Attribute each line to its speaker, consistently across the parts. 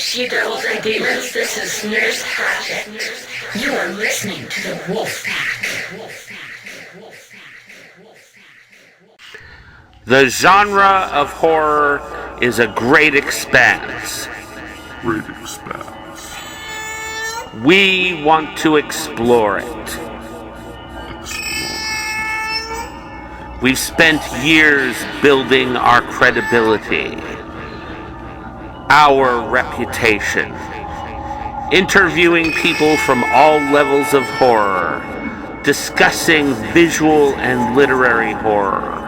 Speaker 1: she-devils and demons, this is Nurse Hatchet. You are listening to the Wolf Pack.
Speaker 2: The genre of horror is a great expanse.
Speaker 3: Great expanse.
Speaker 2: We want to explore it. We've spent years building our credibility, our reputation, interviewing people from all levels of horror, discussing visual and literary horror.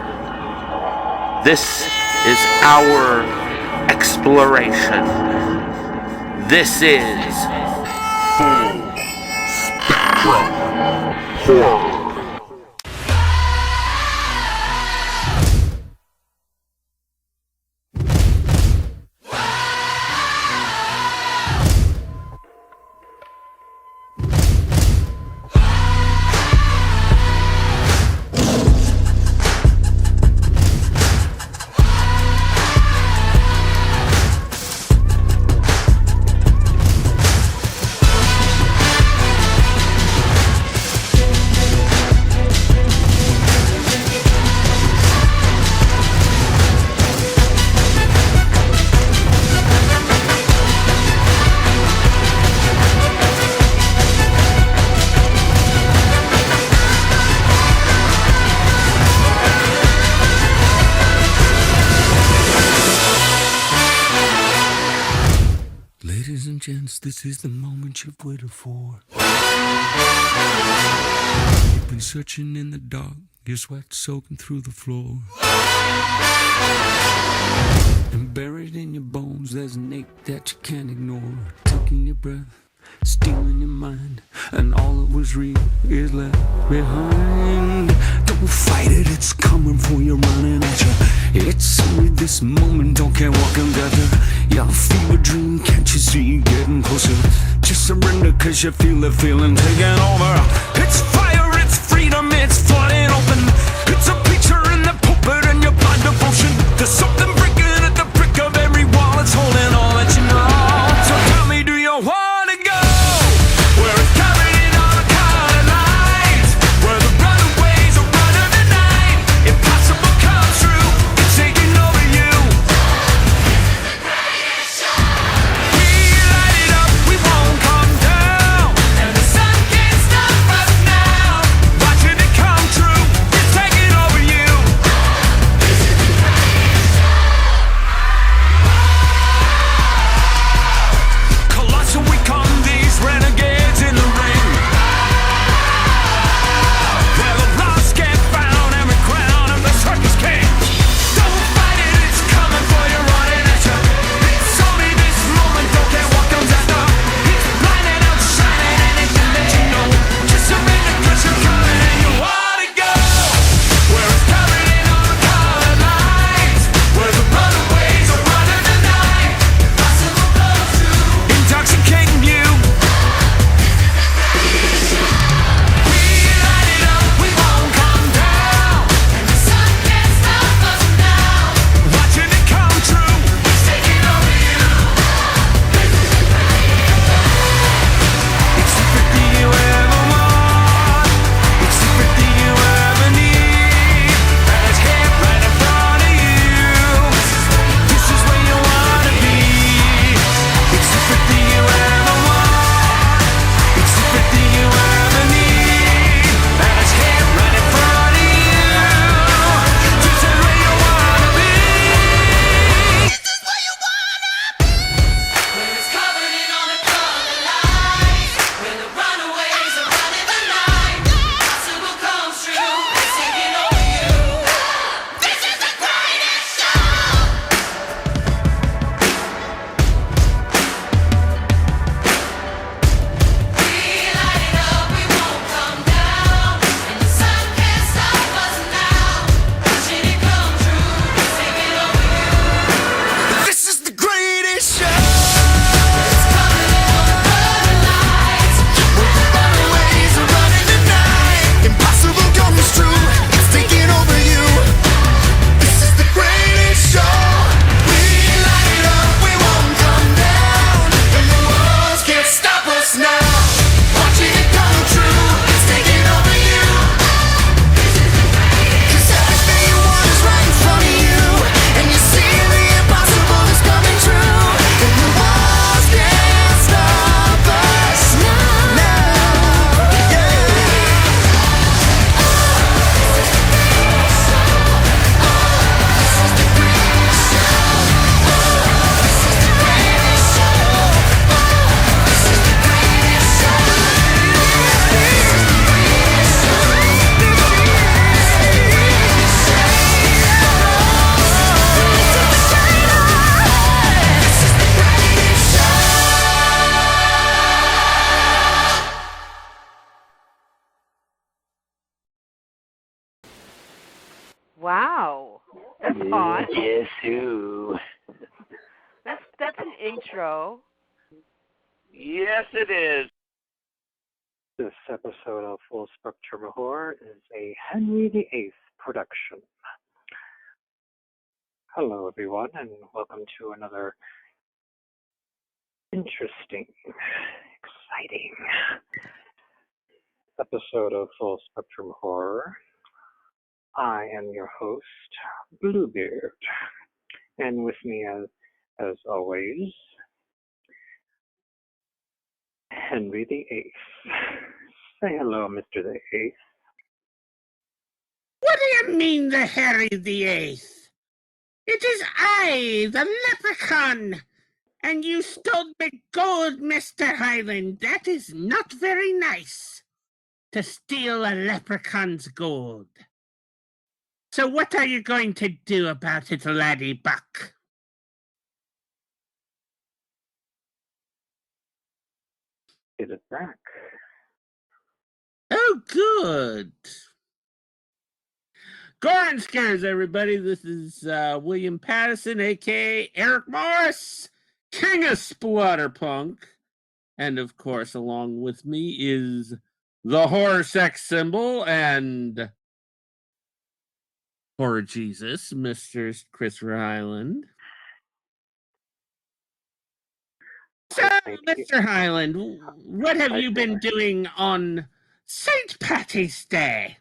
Speaker 2: This is our exploration. This is
Speaker 3: Full Spectrum Horror.
Speaker 4: This is the moment you've waited for. You've been searching in the dark, your sweat soaking through the floor. And buried in your bones, there's an ache that you can't ignore. Taking your breath, stealing your mind, and all that was real is left behind. Don't fight it, it's coming for you, running at you. It's only this moment, don't care what can gather. Your fever dream, can't you see, getting closer? Just surrender, cause you feel the feeling taking over. It's fire, it's freedom, it's flooding open. It's a picture in the pulpit and your blind devotion. There's something breaking at the brick of every wall, it's holding all that you know. So tell me, do you wanna go where it's carried in all the color lights, where the runaways are running the night? Impossible comes true, it's taking over you. We light it up, we won't come down, and the sun can't stop us now.
Speaker 5: on.
Speaker 6: Guess who?
Speaker 5: That's an intro.
Speaker 2: Yes, it is.
Speaker 7: This episode of Full Spectrum Horror is a Henry VIII production. Hello, everyone, and welcome to another interesting, exciting episode of Full Spectrum Horror. I am your host, Bluebeard, and with me, as always, Henry VIII. Say hello, Mr. the Eighth.
Speaker 8: What do you mean, the Harry the Eighth? It is I, the leprechaun, and you stole my gold, Mr. Highland. That is not very nice, to steal a leprechaun's gold. So what are you going to do about it, laddie buck?
Speaker 7: Get it back.
Speaker 8: Oh, good. Goran Scares, everybody. This is William Pattison, a.k.a. Eric Morris, King of Splatterpunk. And, of course, along with me is the horror sex symbol and horror Jesus, Mr. Christopher Highland. So, Mr. Highland, what have you been doing on St. Patty's Day?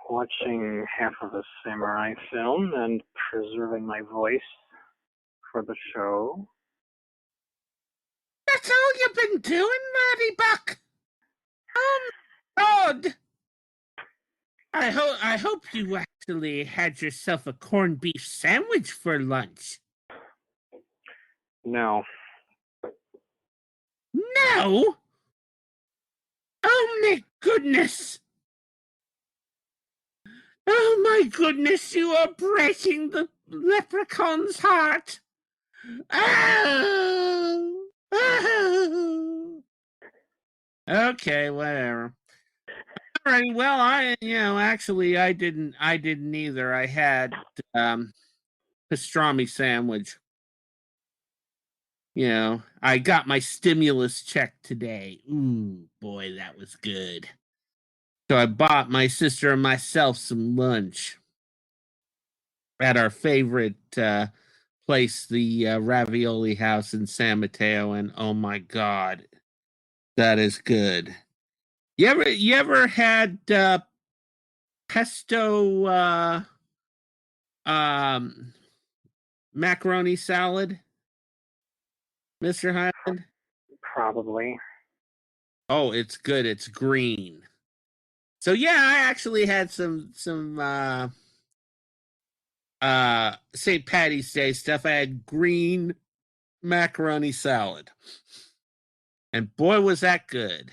Speaker 7: Watching half of a samurai film and preserving my voice for the show.
Speaker 8: That's all you've been doing, Marty Buck? Oh, my God. I hope you actually had yourself a corned beef sandwich for lunch.
Speaker 7: No.
Speaker 8: No? Oh, my goodness. Oh, my goodness, you are breaking the leprechaun's heart. Oh. Oh. Okay, whatever. All right, well, actually, I didn't either. I had pastrami sandwich. You know, I got my stimulus check today. Ooh, boy, that was good. So I bought my sister and myself some lunch at our favorite place, the Ravioli House in San Mateo, and oh my God, that is good. You ever had pesto macaroni salad, Mr. Highland?
Speaker 7: Probably.
Speaker 8: Oh, it's good. It's green. So yeah, I actually had some St. Patty's Day stuff. I had green macaroni salad. And boy, was that good.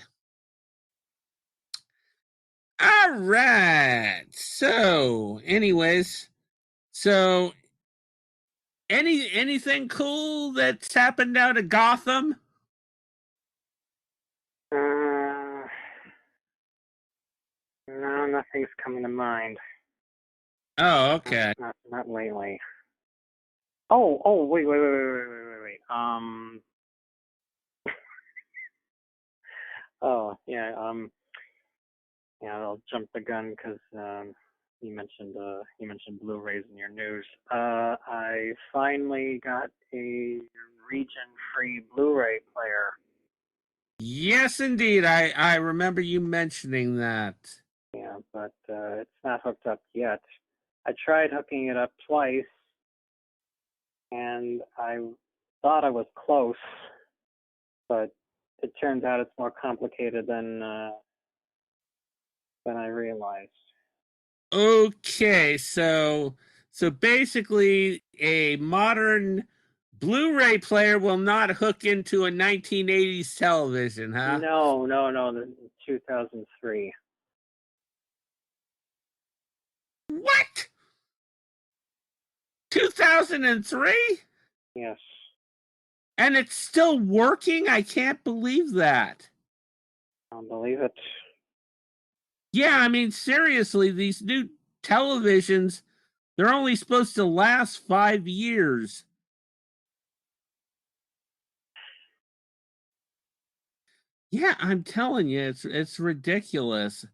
Speaker 8: All right. So, anyways, anything cool that's happened out of Gotham?
Speaker 7: No, nothing's coming to mind.
Speaker 8: Oh, okay.
Speaker 7: Not lately. Oh, wait. Oh, yeah, I'll jump the gun because you mentioned Blu-rays in your news. I finally got a region-free Blu-ray player.
Speaker 8: Yes, indeed. I remember you mentioning that.
Speaker 7: Yeah, but it's not hooked up yet. I tried hooking it up twice, and I thought I was close, but it turns out it's more complicated than I realized.
Speaker 8: Okay, so basically a modern Blu-ray player will not hook into a 1980s television, huh?
Speaker 7: No, the 2003.
Speaker 8: What? 2003?
Speaker 7: Yes.
Speaker 8: And it's still working? I can't believe that.
Speaker 7: I'll believe it.
Speaker 8: Yeah, I mean, seriously, these new televisions, they're only supposed to last 5 years. Yeah, I'm telling you, it's ridiculous.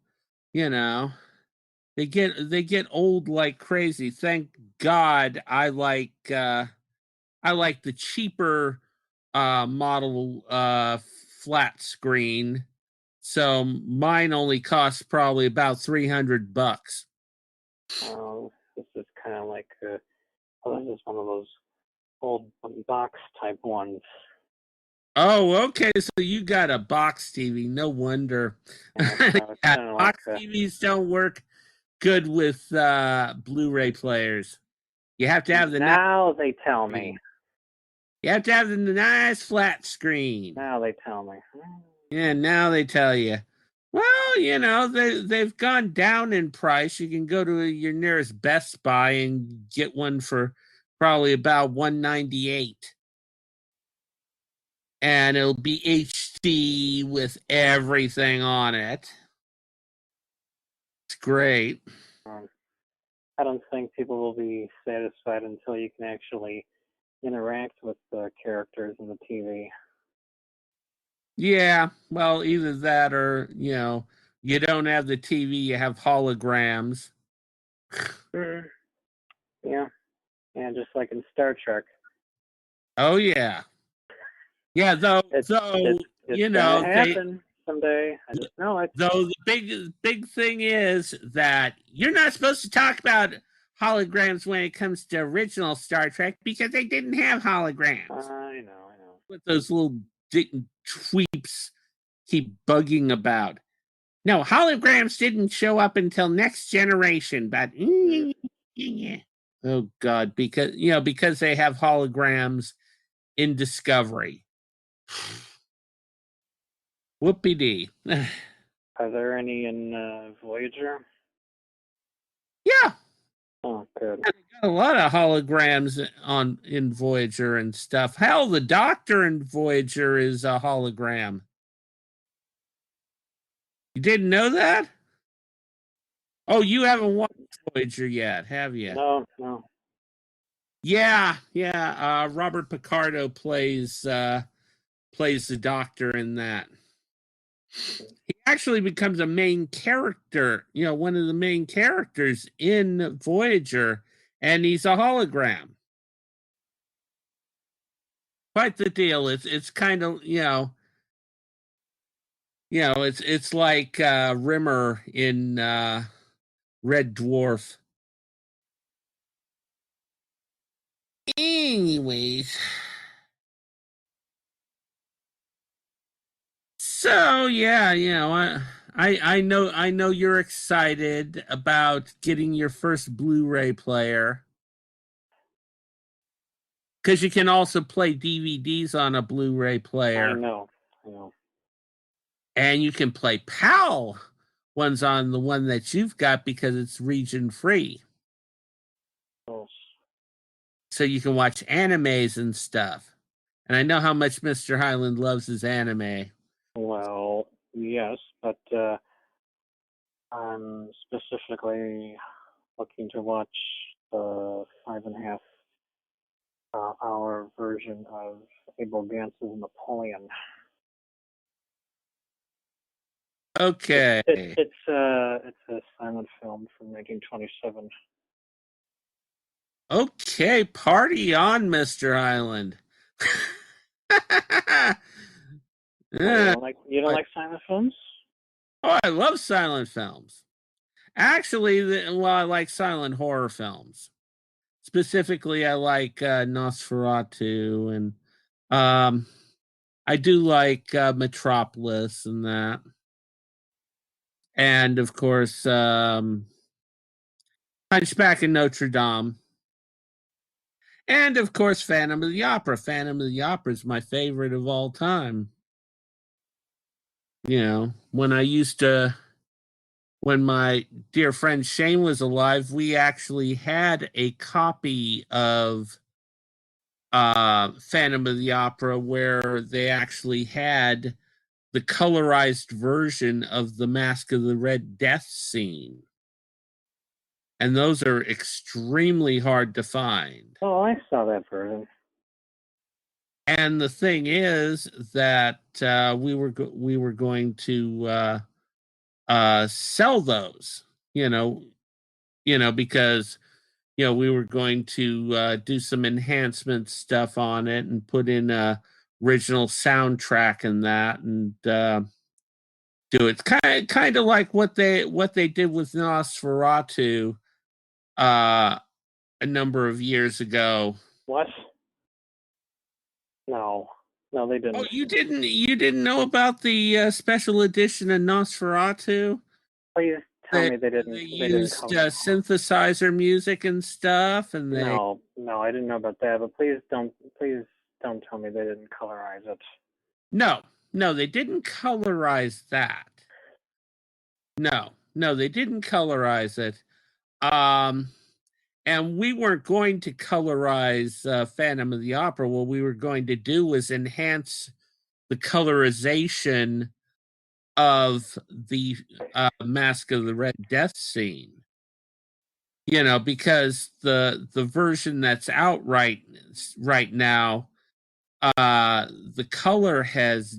Speaker 8: You know, they get old like crazy. Thank God I like the cheaper model flat screen. So mine only costs probably about $300.
Speaker 7: This is kind of like, oh, this is one of those old box type ones.
Speaker 8: Oh, okay. So you got a box TV. No wonder.
Speaker 7: Yeah, so it's
Speaker 8: Yeah,
Speaker 7: kind of like,
Speaker 8: box TVs don't work good with Blu-ray players. You have to have the nice
Speaker 7: now they tell me.
Speaker 8: screen. You have to have the nice flat screen.
Speaker 7: Now they tell me.
Speaker 8: Yeah, now they tell you. Well, they've gone down in price. You can go to your nearest Best Buy and get one for probably about $198. And it'll be HD with everything on it. It's great.
Speaker 7: I don't think people will be satisfied until you can actually interact with the characters in the TV.
Speaker 8: Yeah, well, either that or, you don't have the TV, you have holograms.
Speaker 7: Yeah. Yeah, just like in Star Trek.
Speaker 8: Oh, yeah. Yeah, though,
Speaker 7: It's
Speaker 8: you
Speaker 7: gonna
Speaker 8: know,
Speaker 7: happen someday. I just know it.
Speaker 8: though the big thing is that you're not supposed to talk about holograms when it comes to original Star Trek because they didn't have holograms.
Speaker 7: I know.
Speaker 8: What those little tweeps keep bugging about. No, holograms didn't show up until Next Generation, but oh God, because they have holograms in Discovery. Whoopie-dee.
Speaker 7: Are there any in Voyager?
Speaker 8: Yeah.
Speaker 7: Oh, good.
Speaker 8: Got a lot of holograms in Voyager and stuff. Hell, the Doctor in Voyager is a hologram. You didn't know that? Oh, you haven't watched Voyager yet, have you?
Speaker 7: No.
Speaker 8: Yeah. Robert Picardo plays the Doctor in that. He actually becomes a main character, one of the main characters in Voyager, and he's a hologram. Quite the deal. It's kind of it's like Rimmer in Red Dwarf. Anyways, so yeah, I know you're excited about getting your first Blu-ray player because you can also play DVDs on a Blu-ray player.
Speaker 7: I know.
Speaker 8: And you can play PAL ones on the one that you've got because it's region free.
Speaker 7: Oh.
Speaker 8: So you can watch animes and stuff. And I know how much Mr. Highland loves his anime.
Speaker 7: Well, yes, but I'm specifically looking to watch the 5.5 hour version of Abel Gantz's Napoleon.
Speaker 8: Okay.
Speaker 7: It's a silent film from 1927.
Speaker 8: Okay, party on, Mr. Highland.
Speaker 7: You don't like silent films?
Speaker 8: Oh, I love silent films. Actually, I like silent horror films. Specifically, I like Nosferatu, and I do like Metropolis and that. And, of course, Hunchback of Notre Dame. And, of course, Phantom of the Opera. Phantom of the Opera is my favorite of all time. When my dear friend Shane was alive, we actually had a copy of Phantom of the Opera where they actually had the colorized version of the Mask of the Red Death scene. And those are extremely hard to find.
Speaker 7: Oh, I saw that version.
Speaker 8: And the thing is that we were going to sell those, because we were going to do some enhancement stuff on it and put in a original soundtrack and that, and do it kind of like what they did with Nosferatu a number of years ago.
Speaker 7: What? No, they didn't.
Speaker 8: Oh, you didn't know about the special edition of Nosferatu?
Speaker 7: Please tell me they didn't.
Speaker 8: They
Speaker 7: They didn't
Speaker 8: used
Speaker 7: come.
Speaker 8: synthesizer music and stuff, and they.
Speaker 7: No, I didn't know about that. But please don't tell me they didn't colorize it.
Speaker 8: No, they didn't colorize that. No, they didn't colorize it. And we weren't going to colorize Phantom of the Opera. What we were going to do was enhance the colorization of the Mask of the Red Death scene. Because the version that's out right now, the color has,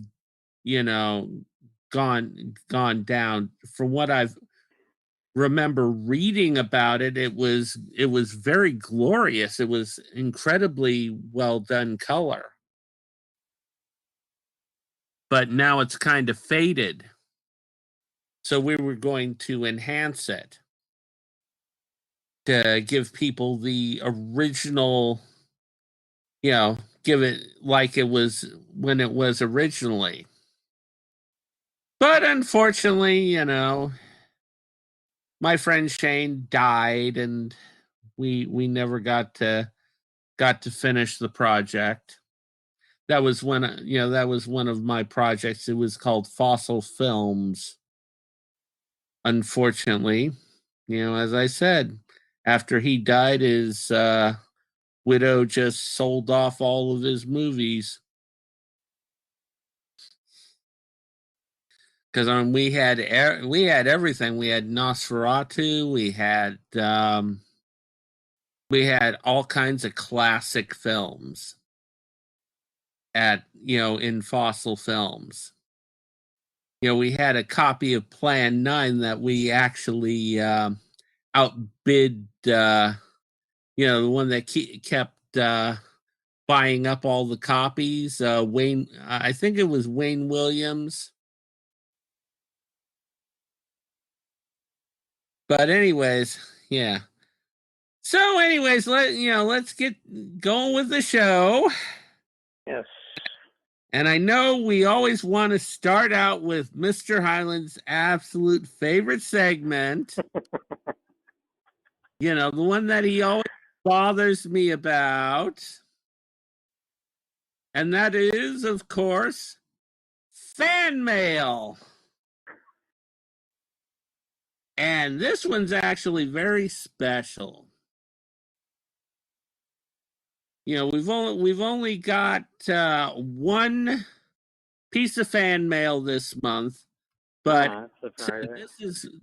Speaker 8: gone down. From what I've remember reading about it, it was very glorious. It was incredibly well done color. But now it's kind of faded. So we were going to enhance it to give people the original, give it like it was when it was originally. But unfortunately, my friend Shane died, and we never got to finish the project. That was one of my projects. It was called Fossil Films. Unfortunately, as I said, after he died, his widow just sold off all of his movies. Because we had everything. We had Nosferatu. We had all kinds of classic films in Fossil Films. We had a copy of Plan 9 that we actually outbid. The one that kept buying up all the copies. Wayne, I think it was Wayne Williams. But anyways, yeah. So anyways, let's get going with the show.
Speaker 7: Yes.
Speaker 8: And I know we always want to start out with Mr. Highland's absolute favorite segment. The one that he always bothers me about. And that is, of course, fan mail. And this one's actually very special. We've only got one piece of fan mail this month, but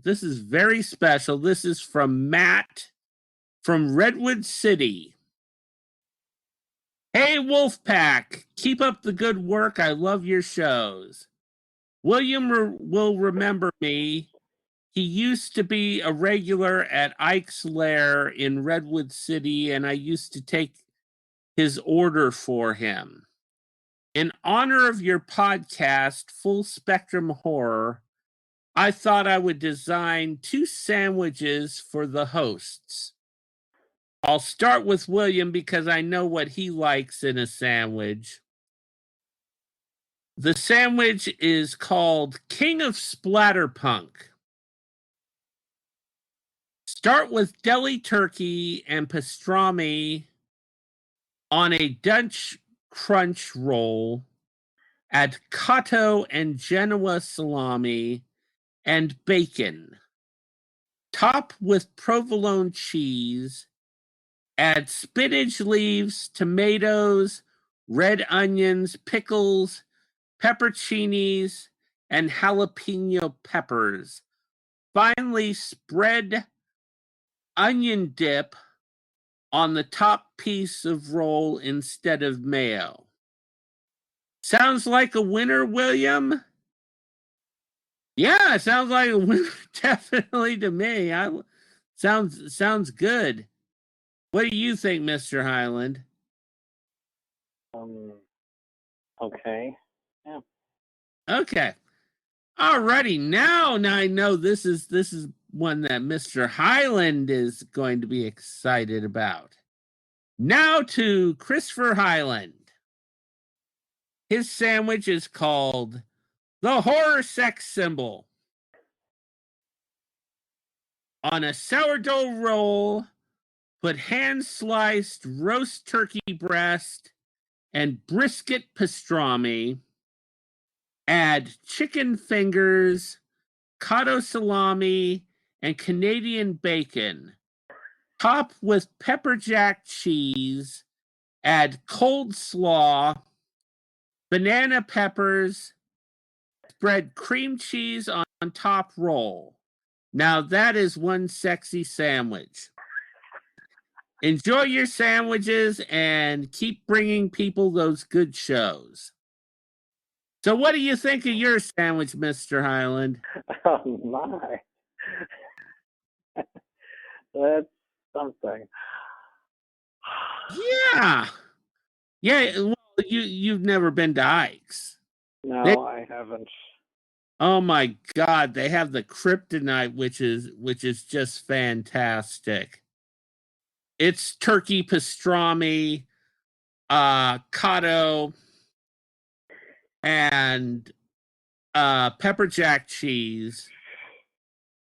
Speaker 8: this is very special. This is from Matt from Redwood City. Hey, Wolfpack, keep up the good work. I love your shows. William will remember me. He used to be a regular at Ike's Lair in Redwood City, and I used to take his order for him. In honor of your podcast, Full Spectrum Horror, I thought I would design 2 sandwiches for the hosts. I'll start with William because I know what he likes in a sandwich. The sandwich is called King of Splatterpunk. Start with deli turkey and pastrami on a Dutch crunch roll. Add cotto and Genoa salami and bacon. Top with provolone cheese. Add spinach leaves, tomatoes, red onions, pickles, pepperoncinis, and jalapeno peppers. Finally, spread onion dip on the top piece of roll instead of mayo. Sounds like a winner, William? Yeah, it sounds like a winner definitely to me. Sounds good. What do you think, Mr. Highland?
Speaker 7: Okay. Yeah.
Speaker 8: Okay. Alrighty. Now I know this is one that Mr. Highland is going to be excited about. Now to Christopher Highland. His sandwich is called the horror sex symbol. On a sourdough roll, put hand-sliced roast turkey breast and brisket pastrami. Add chicken fingers, cotto salami, and Canadian bacon. Top with pepper jack cheese. Add cold slaw, banana peppers. Spread cream cheese on top roll. Now that is one sexy sandwich. Enjoy your sandwiches and keep bringing people those good shows. So what do you think of your sandwich, Mr. Highland?
Speaker 7: Oh, my. That's something.
Speaker 8: Yeah. Yeah, well, you've never been to Ike's.
Speaker 7: No, I haven't.
Speaker 8: Oh my God, they have the kryptonite, which is just fantastic. It's turkey pastrami, cotto, and pepper jack cheese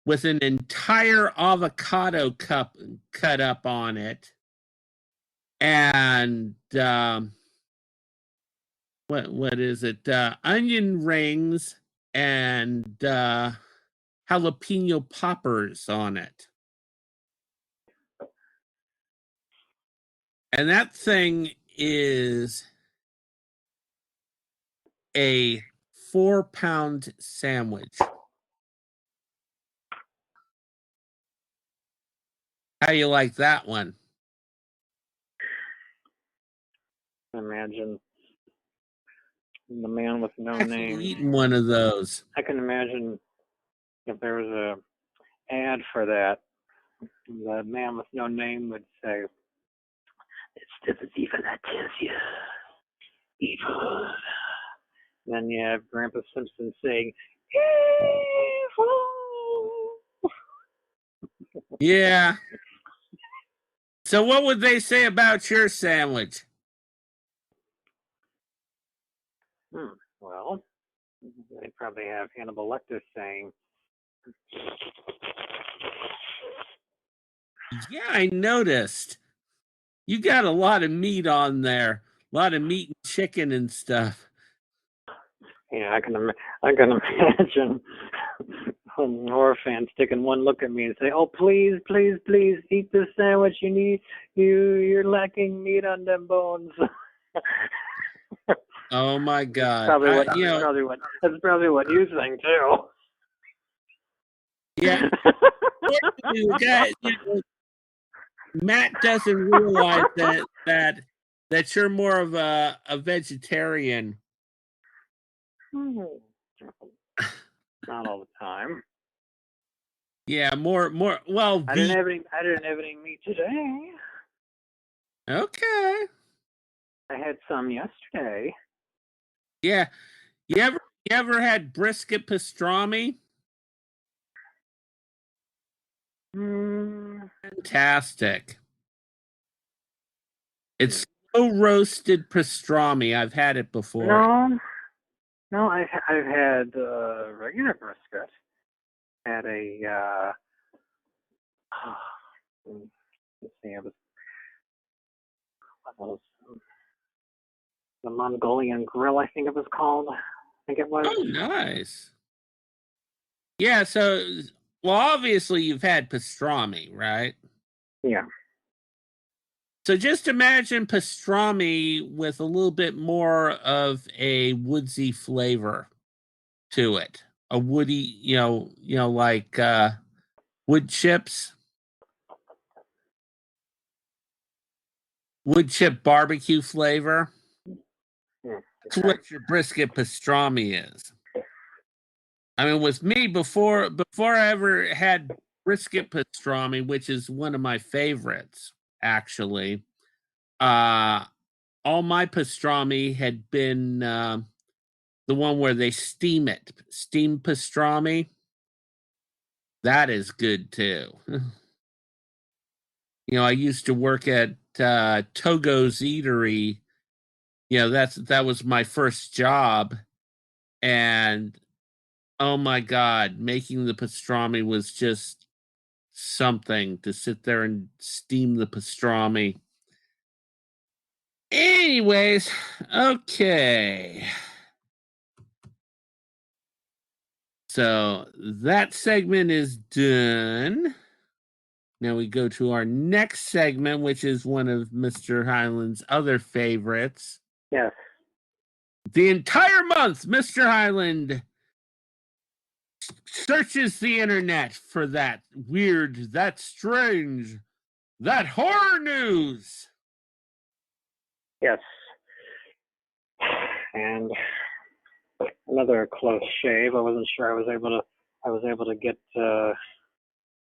Speaker 8: with an entire avocado cup cut up on it, and what is it? Onion rings and jalapeno poppers on it. And that thing is a 4-pound sandwich. How you like that one?
Speaker 7: Imagine the man with no
Speaker 8: I've
Speaker 7: name.
Speaker 8: eaten one of those.
Speaker 7: I can imagine if there was a ad for that, the man with no name would say, "It's the evil that tells you. Evil." Then you have Grandpa Simpson saying, "Evil."
Speaker 8: Yeah. So what would they say about your sandwich?
Speaker 7: Well, they probably have Hannibal Lecter saying,
Speaker 8: Yeah, I noticed. You got a lot of meat on there. A lot of meat and chicken and stuff.
Speaker 7: yeah, I can imagine a horror fan sticking one look at me and say, "Oh, please, please, please eat this sandwich. You're lacking meat on them bones."
Speaker 8: Oh my God.
Speaker 7: That's probably what you think too.
Speaker 8: Yeah. Matt doesn't realize that you're more of a vegetarian.
Speaker 7: Not all the time.
Speaker 8: Yeah, more. Well,
Speaker 7: I didn't have any meat today.
Speaker 8: Okay.
Speaker 7: I had some yesterday.
Speaker 8: Yeah. You ever had brisket pastrami? Fantastic. It's slow roasted pastrami. I've had it before.
Speaker 7: No, I've had regular brisket at a let's see, what was the Mongolian Grill, I think it was called. I think it was.
Speaker 8: Oh, nice. Yeah, so well, obviously you've had pastrami, right?
Speaker 7: Yeah.
Speaker 8: So just imagine pastrami with a little bit more of a woodsy flavor. to it. A woody, like wood chips, wood chip barbecue flavor. That's what your brisket pastrami is. I mean, with me, before I ever had brisket pastrami, which is one of my favorites, actually, all my pastrami had been the one where they steam it, steam pastrami. That is good too. I used to work at Togo's Eatery. That was my first job, and oh my God, making the pastrami was just something to sit there and steam the pastrami. Anyways, okay. So that segment is done. Now we go to our next segment, which is one of Mr. Highland's other favorites.
Speaker 7: Yes.
Speaker 8: The entire month, Mr. Highland searches the internet for that weird, that strange, that horror news.
Speaker 7: Yes. And another close shave. I wasn't sure I was able to get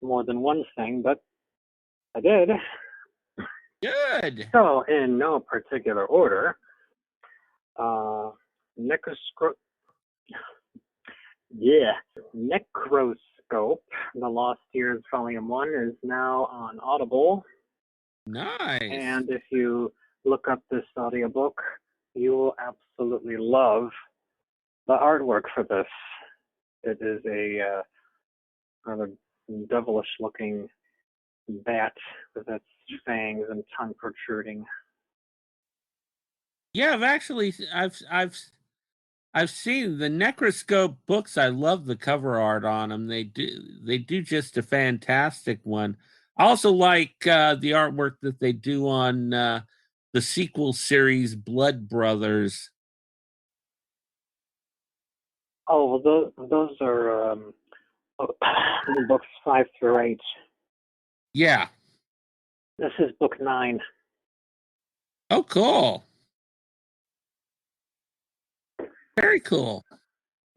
Speaker 7: more than one thing, but I did.
Speaker 8: Good.
Speaker 7: So, in no particular order, Necroscope, The Lost Years Volume 1 is now on Audible.
Speaker 8: Nice.
Speaker 7: And if you look up this audiobook, you will absolutely love the artwork for this. It is a rather devilish-looking bat with its fangs and tongue protruding.
Speaker 8: Yeah, I've seen the Necroscope books. I love the cover art on them. They do just a fantastic one. I also like the artwork that they do on the sequel series Blood Brothers.
Speaker 7: Oh, well, those are books 5 through 8.
Speaker 8: Yeah.
Speaker 7: This is book 9.
Speaker 8: Oh, cool. Very cool.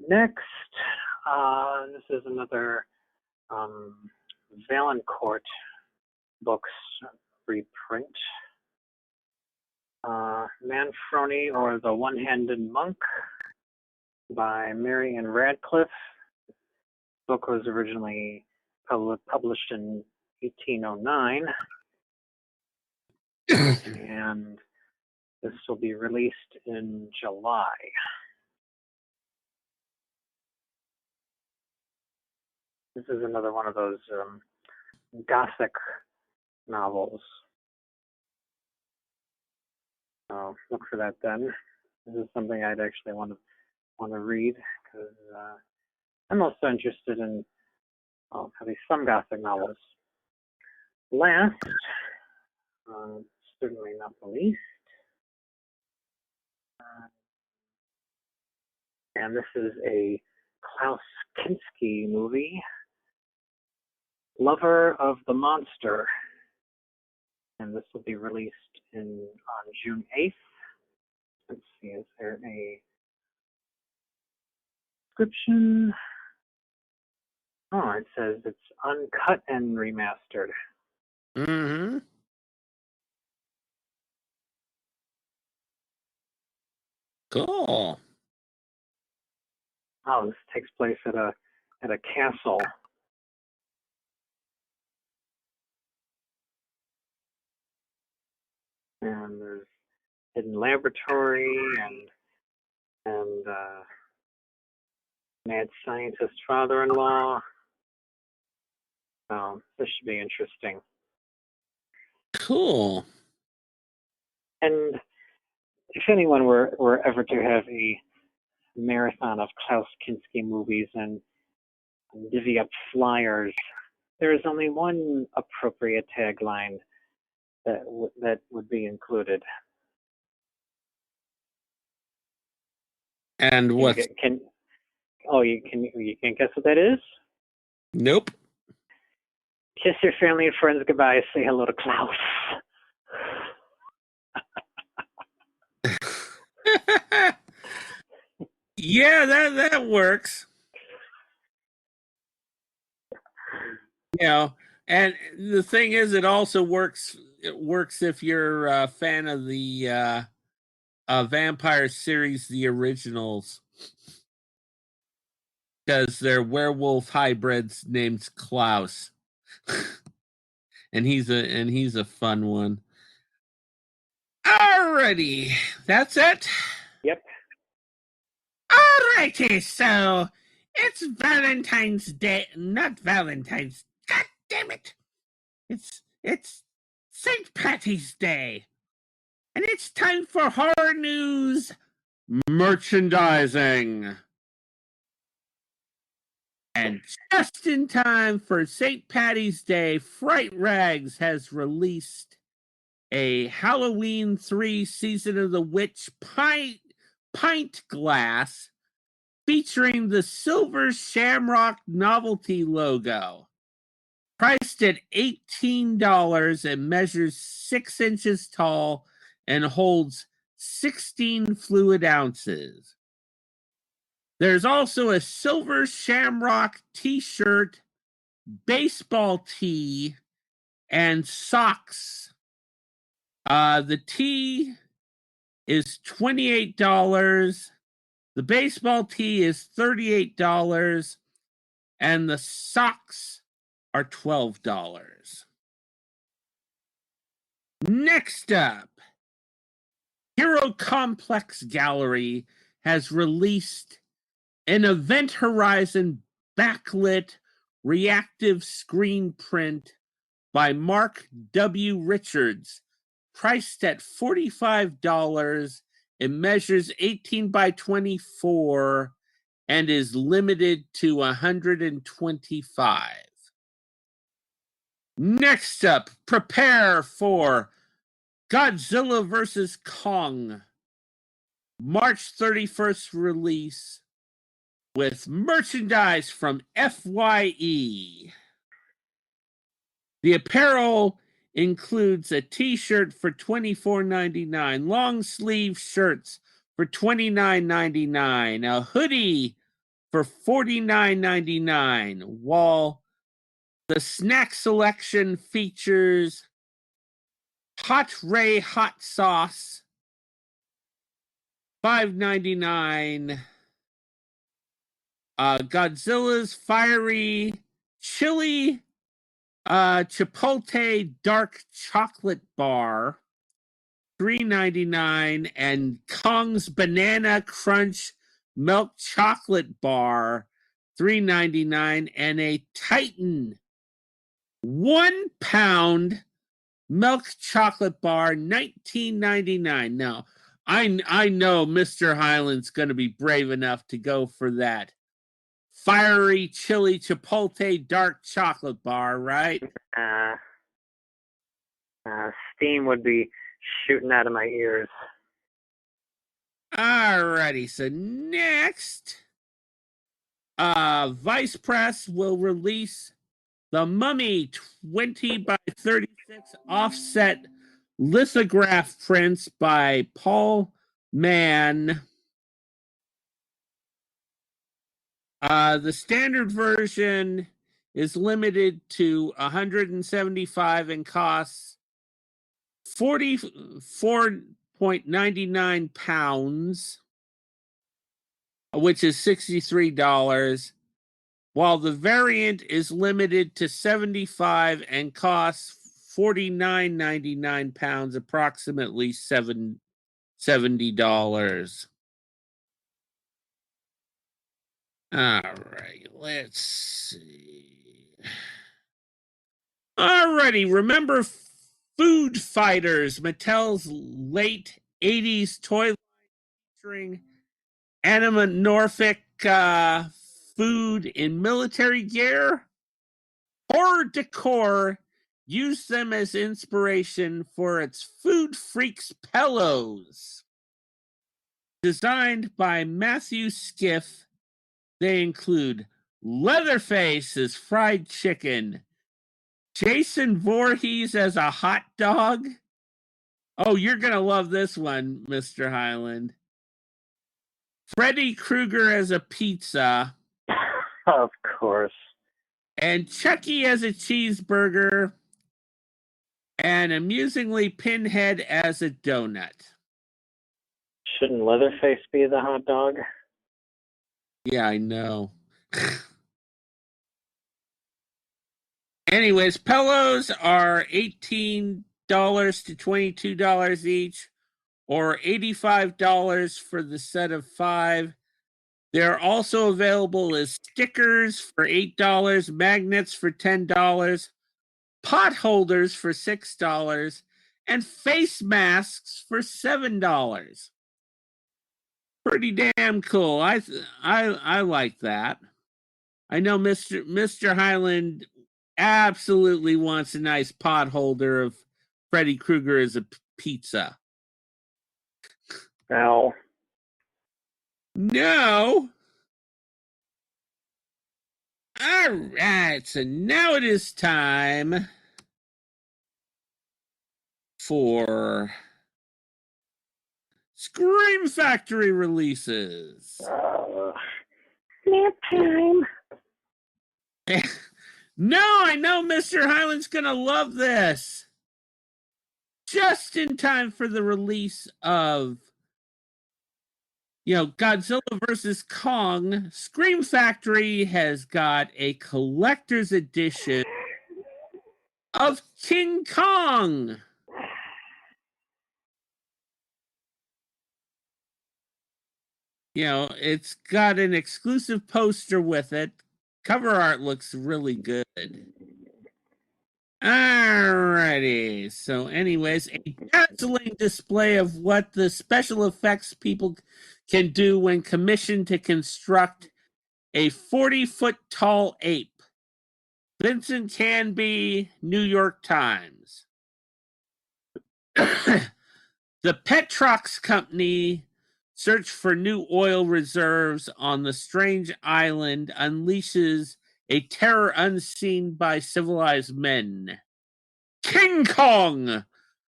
Speaker 7: Next, this is another Valancourt books reprint. Manfroni, or the One-Handed Monk, by Marian Radcliffe. The book was originally published in 1809, and this will be released in July. This is another one of those Gothic novels. So look for that then. This is something I'd actually want to read, because I'm also interested in at least some Gothic novels. Last, certainly not the least, and this is a Klaus Kinski movie, Lover of the Monster, and this will be released on June 8th. Let's see, is there a description? Oh, it says it's uncut and remastered.
Speaker 8: Mm-hmm. Cool.
Speaker 7: Oh, this takes place at a castle. And there's hidden laboratory and mad scientist father-in-law. So this should be interesting.
Speaker 8: Cool.
Speaker 7: And if anyone were ever to have a marathon of Klaus Kinski movies and divvy up flyers, there is only one appropriate tagline that would be included.
Speaker 8: And what?
Speaker 7: Oh, you can't guess what that is?
Speaker 8: Nope.
Speaker 7: Kiss your family and friends goodbye. Say hello to Klaus.
Speaker 8: Yeah, that works. You know, and the thing is, it also works. It works if you're a fan of the vampire series, the originals, because they're werewolf hybrids named Klaus, and he's a fun one. Alrighty, that's it.
Speaker 7: Yep.
Speaker 8: Alrighty, so it's Valentine's Day, not Valentine's. God damn it! It's St. Patty's Day, and it's time for horror news merchandising. And just in time for St. Patty's Day, Fright Rags has released a Halloween 3 Season of the Witch pint glass featuring the Silver Shamrock novelty logo. Priced at $18, it measures 6 inches tall and holds 16 fluid ounces. There's also a Silver Shamrock t-shirt, baseball tee, and socks. The tee is $28. The baseball tee is $38. And the socks are $12. Next up, Hero Complex Gallery has released an Event Horizon backlit reactive screen print by Mark W. Richards, priced at $45. It measures 18 by 24 and is limited to 125. Next up, prepare for Godzilla vs. Kong, March 31st release with merchandise from FYE. The apparel includes a t-shirt for $24.99, long sleeve shirts for $29.99, a hoodie for $49.99, while the snack selection features Hot Ray hot sauce, $5.99. Godzilla's fiery chili chipotle dark chocolate bar, $3.99, and Kong's banana crunch milk chocolate bar, $3.99, and a Titan 1 pound milk chocolate bar, $19.99. Now, I know Mr. Highland's going to be brave enough to go for that fiery chili chipotle dark chocolate bar, right?
Speaker 7: Steam would be shooting out of my ears.
Speaker 8: Alrighty, so next, Vice Press will release the Mummy 20 by 36 offset lithograph prints by Paul Mann. The standard version is limited to 175 and costs 44.99 pounds, which is $63, while the variant is limited to 75 and costs 49.99 pounds, approximately $70. All right, let's see. Alrighty, remember Food Fighters, Mattel's late 80s toy line featuring anamorphic food in military gear? Horror Decor used them as inspiration for its Food Freaks pillows. Designed by Matthew Skiff, They include Leatherface as fried chicken, Jason Voorhees as a hot dog. Oh, you're going to love this one, Mr. Highland. Freddy Krueger as a pizza.
Speaker 7: Of course.
Speaker 8: And Chucky as a cheeseburger. And amusingly, Pinhead as a donut.
Speaker 7: Shouldn't Leatherface be the hot dog?
Speaker 8: Yeah, I know. Anyways, pillows are $18 to $22 each, or $85 for the set of 5. They're also available as stickers for $8, magnets for $10, pot holders for $6, and face masks for $7. Pretty damn cool. I like that. I know Mr. Highland absolutely wants a nice pot holder of Freddy Krueger as a pizza.
Speaker 7: No.
Speaker 8: No. All right, so now it is time for Scream Factory releases.
Speaker 7: Nap time.
Speaker 8: No, I know Mr. Highland's going to love this. Just in time for the release of, Godzilla vs. Kong, Scream Factory has got a collector's edition of King Kong. It's got an exclusive poster with it. Cover art looks really good. Alrighty. So anyways, a dazzling display of what the special effects people can do when commissioned to construct a 40-foot tall ape. Vincent Canby, New York Times. The Petrox Company search for new oil reserves on the strange island unleashes a terror unseen by civilized men. King Kong,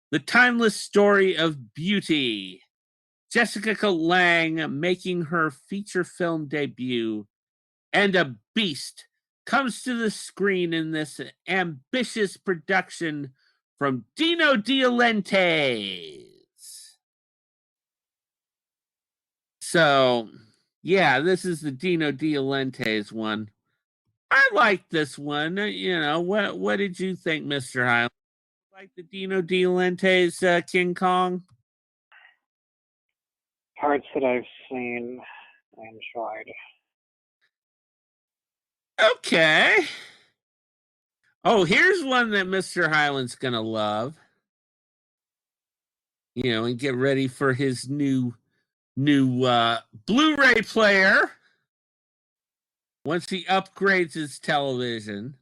Speaker 8: the timeless story of beauty. Jessica Lange making her feature film debut. And a beast comes to the screen in this ambitious production from Dino De Laurentiis. So, yeah, this is the Dino De Laurentiis one. I like this one. What did you think, Mr. Highland? Like the Dino De Laurentiis King Kong?
Speaker 7: Parts that I've seen, I enjoyed.
Speaker 8: Okay. Oh, here's one that Mr. Highland's gonna love. And get ready for his new Blu-ray player once he upgrades his television.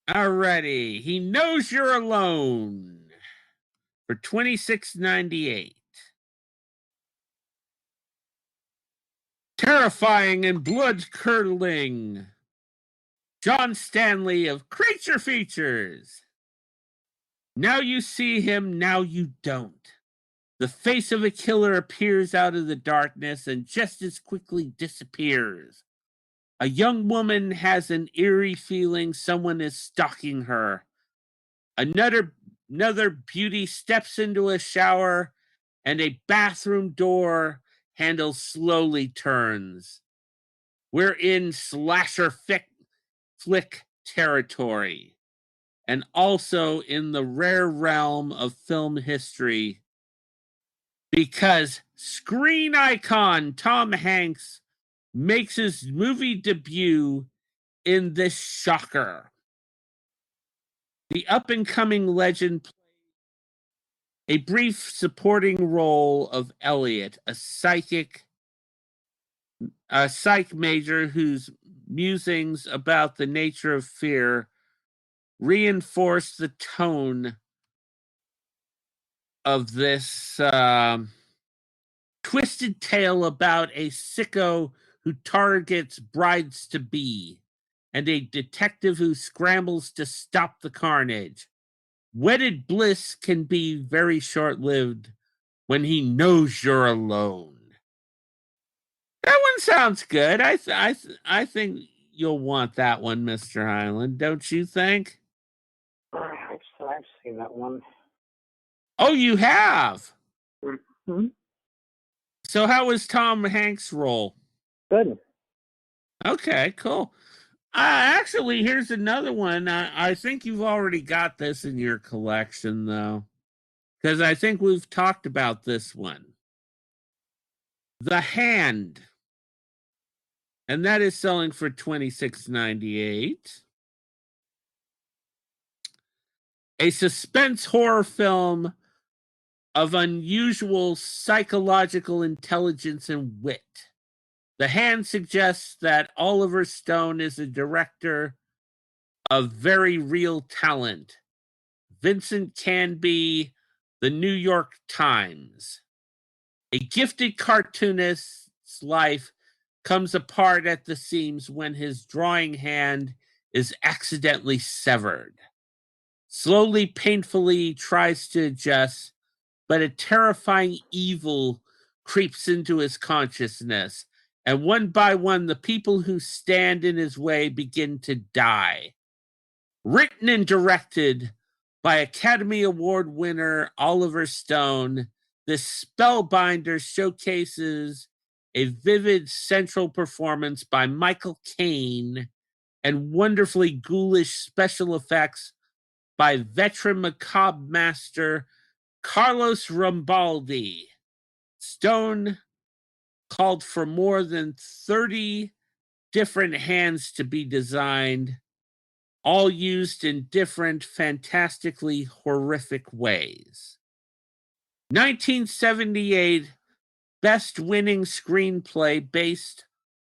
Speaker 8: Alrighty, He Knows You're Alone for $26.98. Terrifying and blood-curdling. John Stanley of Creature Features. Now you see him, now you don't. The face of a killer appears out of the darkness and just as quickly disappears. A young woman has an eerie feeling someone is stalking her. Another beauty steps into a shower and a bathroom door handle slowly turns. We're in slasher flick territory, and also in the rare realm of film history, because screen icon Tom Hanks makes his movie debut in this shocker. The up-and-coming legend plays a brief supporting role of Elliot, a psych major whose musings about the nature of fear reinforce the tone of this twisted tale about a sicko who targets brides-to-be and a detective who scrambles to stop the carnage. Wedded bliss can be very short-lived when he knows you're alone. That one sounds good. I think you'll want that one, Mr. Highland, don't you think?
Speaker 7: I've seen that one.
Speaker 8: Oh, you have?
Speaker 7: Mm-hmm.
Speaker 8: So how was Tom Hanks' role?
Speaker 7: Good.
Speaker 8: Okay, cool. Actually, here's another one. I think you've already got this in your collection, though, because I think we've talked about this one. The Hand. And that is selling for $26.98. A suspense horror film of unusual psychological intelligence and wit. The Hand suggests that Oliver Stone is a director of very real talent. Vincent Canby, The New York Times. A gifted cartoonist's life comes apart at the seams when his drawing hand is accidentally severed. Slowly, painfully tries to adjust, but a terrifying evil creeps into his consciousness, and one by one, the people who stand in his way begin to die. Written and directed by Academy Award winner Oliver Stone, this spellbinder showcases a vivid central performance by Michael Caine and wonderfully ghoulish special effects by veteran macabre master Carlos Rambaldi. Stone called for more than 30 different hands to be designed, all used in different, fantastically horrific ways. 1978 Best Winning Screenplay based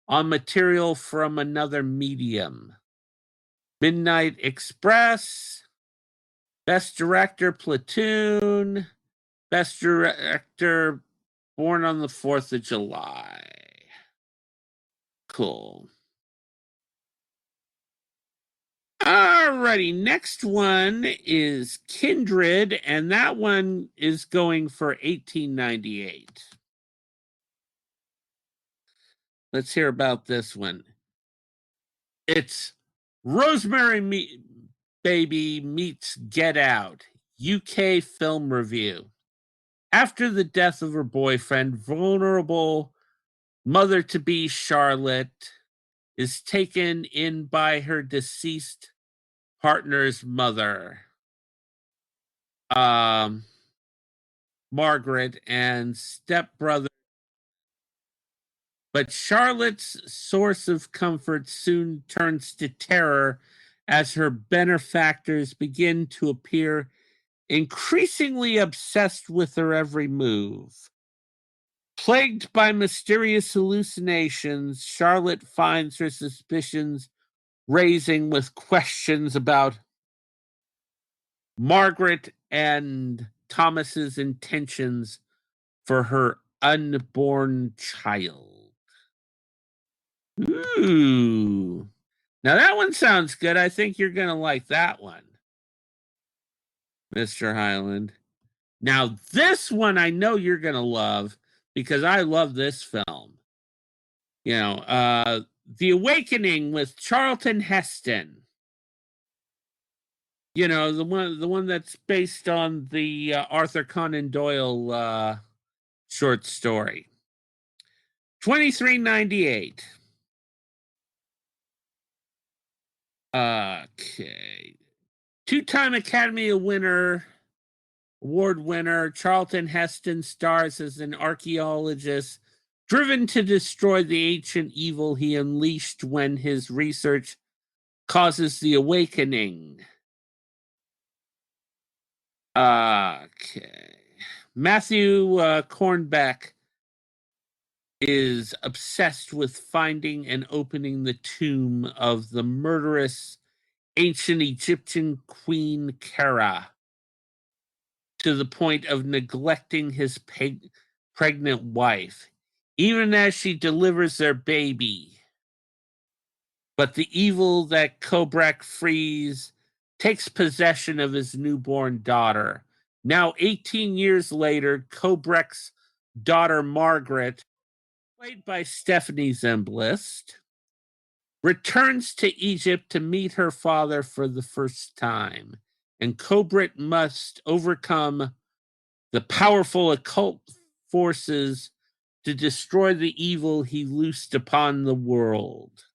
Speaker 8: on material from another medium. Midnight Express. Best Director, Platoon. Best Director, Born on the 4th of July. Cool. Alrighty, next one is Kindred, and that one is going for $18.98. Let's hear about this one. It's Rosemary Baby meets Get Out, UK film review. After the death of her boyfriend, vulnerable mother-to-be Charlotte is taken in by her deceased partner's mother, Margaret, and stepbrother. But Charlotte's source of comfort soon turns to terror as her benefactors begin to appear increasingly obsessed with her every move. Plagued by mysterious hallucinations, Charlotte finds her suspicions raising with questions about Margaret and Thomas's intentions for her unborn child. Ooh. Now that one sounds good. I think you're going to like that one, Mr. Highland. Now this one I know you're going to love because I love this film. You know, The Awakening with Charlton Heston. You know, the one that's based on the Arthur Conan Doyle short story. $23.98. Okay. Two-time Academy Award winner Charlton Heston stars as an archaeologist driven to destroy the ancient evil he unleashed when his research causes the awakening. Okay. Matthew Cornbeck is obsessed with finding and opening the tomb of the murderous ancient Egyptian queen Kara to the point of neglecting his pregnant wife, even as she delivers their baby. But the evil that Kobrak frees takes possession of his newborn daughter. Now, 18 years later, Kobrak's daughter Margaret, played by Stephanie Zemblist, returns to Egypt to meet her father for the first time. And Kobrak must overcome the powerful occult forces to destroy the evil he loosed upon the world.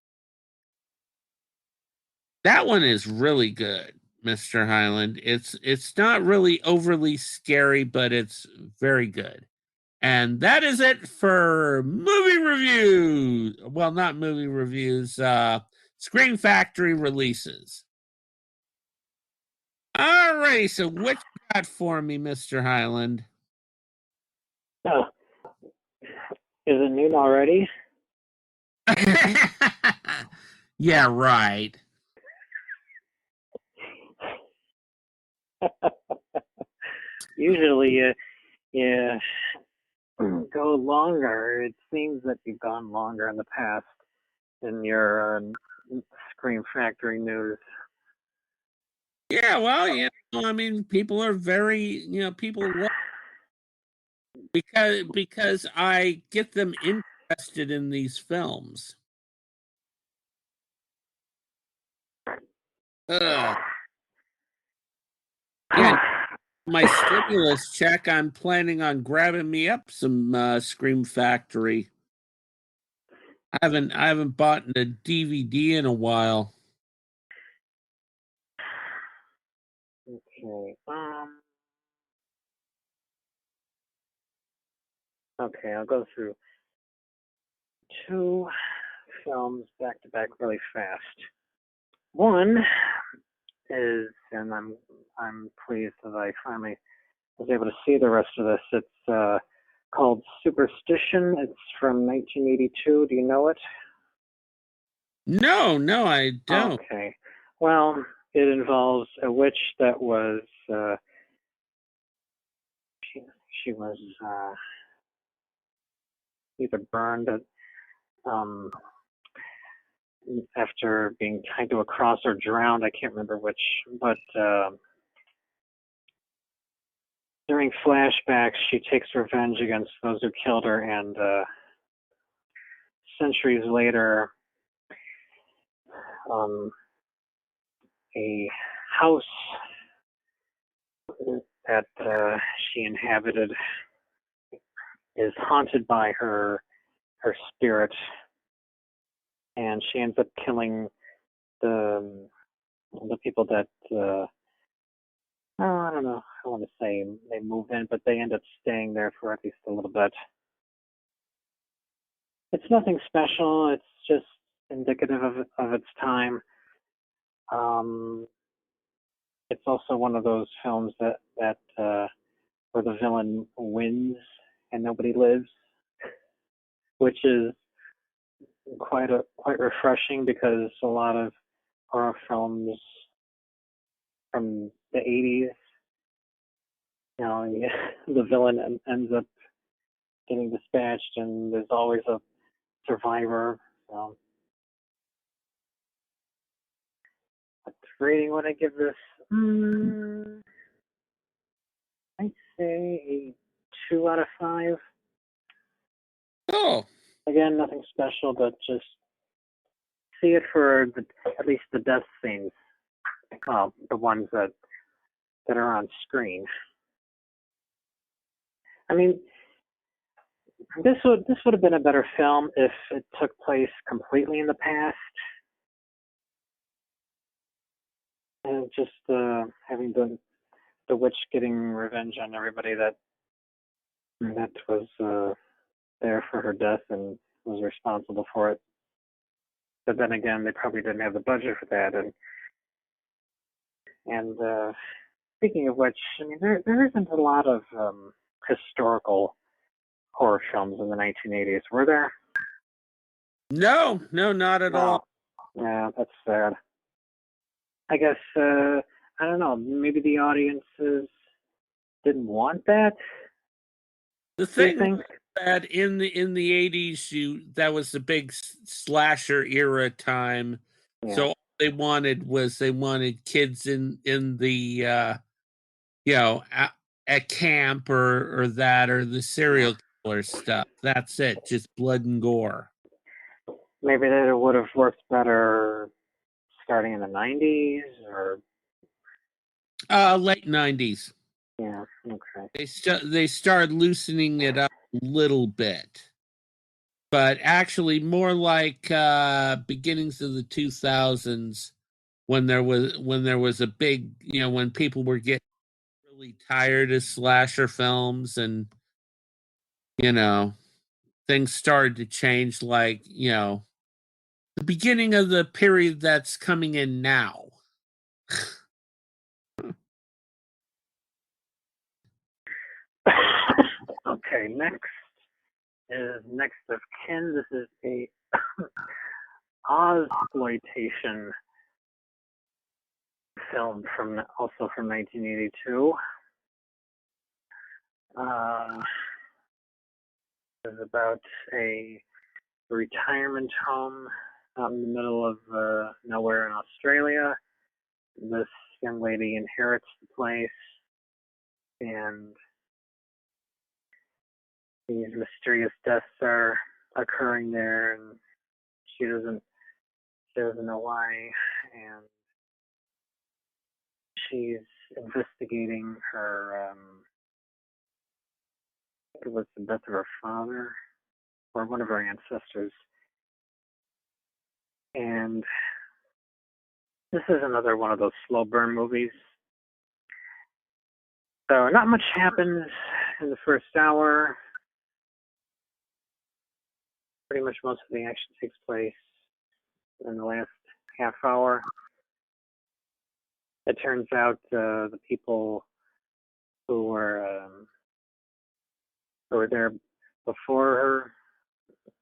Speaker 8: That one is really good, Mr. Highland. It's not really overly scary, but it's very good. And that is it for movie reviews. Well, not movie reviews, Screen Factory releases. All right, so what you got for me, Mr. Highland?
Speaker 7: Oh, is it noon already?
Speaker 8: Yeah, right.
Speaker 7: Usually, you go longer. It seems that you've gone longer in the past in your Scream Factory news.
Speaker 8: Yeah, well, I mean, people are very, people love because I get them interested in these films. Yeah, my stimulus check, I'm planning on grabbing me up some Scream Factory. I haven't bought a DVD in a while.
Speaker 7: Okay. Okay, I'll go through two films back to back really fast. One is, and I'm pleased that I finally was able to see the rest of this. It's called Superstition. It's from 1982. Do you know it?
Speaker 8: No, I don't.
Speaker 7: Okay. Well, it involves a witch that was she was either burned after being tied to a cross or drowned. I can't remember which, but during flashbacks, she takes revenge against those who killed her, and centuries later, a house that she inhabited is haunted by her spirit, and she ends up killing the people that I don't know. I want to say they move in, but they end up staying there for at least a little bit. It's nothing special. It's just indicative of its time. It's also one of those films that where the villain wins and nobody lives, which is quite refreshing, because a lot of horror films from the 80s, the villain ends up getting dispatched and there's always a survivor. So, what rating would I give this? I'd say a 2 out of 5.
Speaker 8: Oh,
Speaker 7: Again, nothing special, but just see it for at least the death scenes, the ones that are on screen. I mean, this would have been a better film if it took place completely in the past, and just having the witch getting revenge on everybody that was there for her death and was responsible for it. But then again, they probably didn't have the budget for that. And speaking of which, I mean, there isn't a lot of historical horror films in the 1980s, were there?
Speaker 8: no, not at all.
Speaker 7: Yeah, that's sad. I guess, I don't know, maybe the audiences didn't want that?
Speaker 8: The
Speaker 7: Do you
Speaker 8: thing
Speaker 7: think?
Speaker 8: that in the 80s, that was the big slasher era time.
Speaker 7: Yeah.
Speaker 8: So all they wanted kids in the at camp or the serial killer stuff. That's it, just blood and gore.
Speaker 7: Maybe that it would have worked better starting in the 90s or
Speaker 8: Late 90s.
Speaker 7: yeah, okay.
Speaker 8: They started loosening it up a little bit, but actually more like beginnings of the 2000s when there was a big, when people were getting really tired of slasher films, and things started to change, like the beginning of the period that's coming in now.
Speaker 7: Okay, next is Next of Kin. This is a Ozploitation film also from 1982. It's about a retirement home out in the middle of nowhere in Australia. This young lady inherits the place, and these mysterious deaths are occurring there, and she doesn't know why, and she's investigating her it was the death of her father or one of her ancestors. And this is another one of those slow burn movies. So not much happens in the first hour. Pretty much most of the action takes place in the last half hour. It turns out the people who were there before her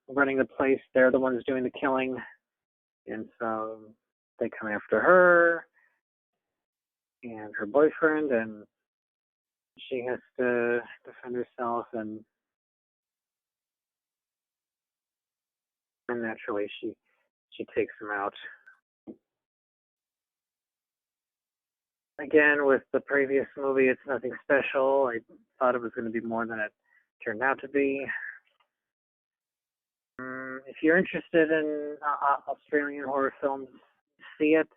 Speaker 7: running the place, they're the ones doing the killing. And so they come after her and her boyfriend, and she has to defend herself, and naturally she takes him out. Again, with the previous movie, it's nothing special. I thought it was going to be more than it turned out to be. If you're interested in Australian horror films, see it.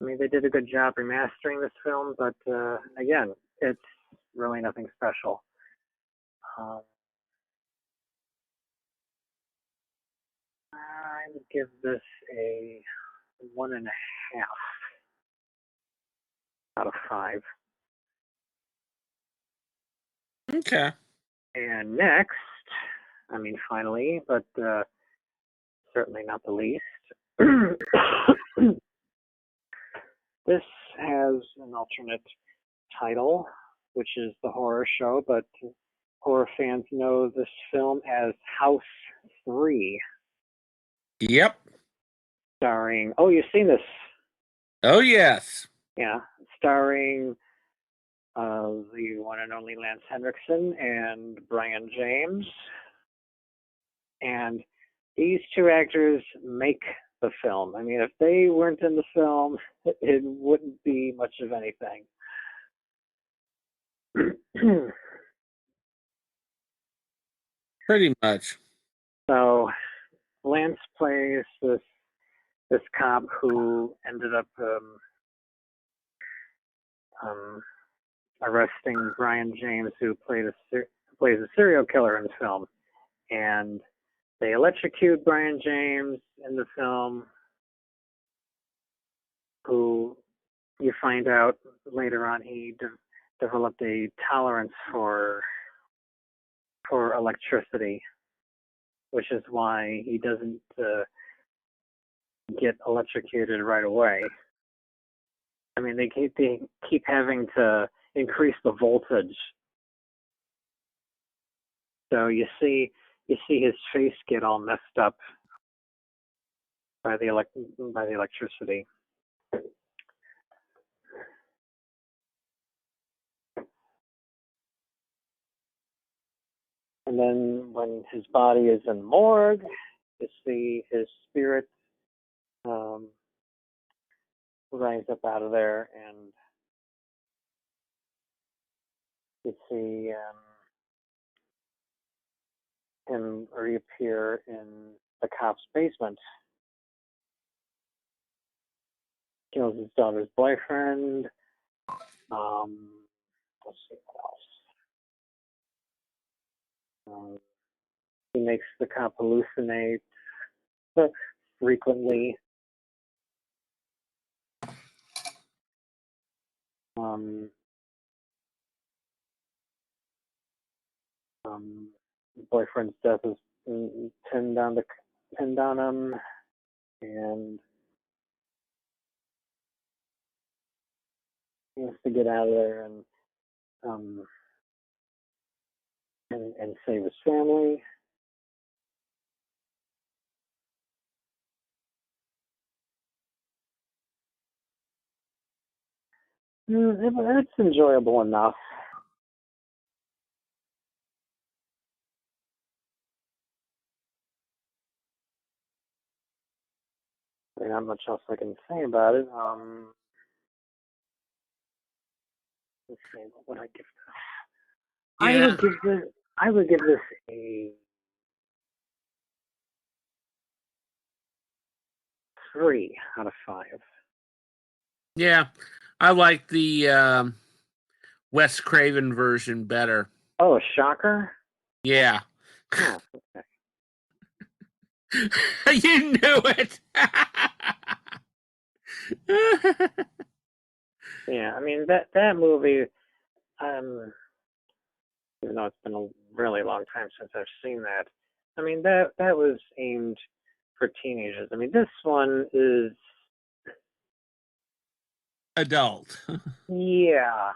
Speaker 7: I mean, they did a good job remastering this film, but again, it's really nothing special. I would give this a 1.5 out of 5.
Speaker 8: Okay.
Speaker 7: And next, finally, but certainly not the least, this has an alternate title, which is The Horror Show, but horror fans know this film as House 3.
Speaker 8: Yep.
Speaker 7: Starring, you've seen this.
Speaker 8: Oh, yes.
Speaker 7: Yeah, starring the one and only Lance Henriksen and Brian James. And these two actors make the film. I mean, if they weren't in the film, it wouldn't be much of anything.
Speaker 8: Pretty much.
Speaker 7: So Lance plays this cop who ended up arresting Brian James, who plays a serial killer in the film, and they electrocute Brian James in the film, who you find out later on he developed a tolerance for electricity, which is why he doesn't get electrocuted right away. I mean, they keep having to increase the voltage. So you see his face get all messed up by the electricity. And then when his body is in the morgue, you see his spirit rise up out of there, and you see him reappear in the cop's basement. Kills his daughter's boyfriend. Let's see what else. He makes the cop hallucinate frequently. Boyfriend's death is pinned on him, and he has to get out of there and save his family. It's enjoyable enough. There's not much else I can say about it. Let's see, what would I give this?
Speaker 8: Yeah.
Speaker 7: I would give this a 3 out of 5.
Speaker 8: Yeah, I like the Wes Craven version better.
Speaker 7: Oh, a shocker?
Speaker 8: Yeah.
Speaker 7: Oh, okay.
Speaker 8: You knew it.
Speaker 7: Yeah, I mean that movie. Even though it's been a really long time since I've seen that, I mean that was aimed for teenagers. I mean this one is
Speaker 8: Adult.
Speaker 7: yeah.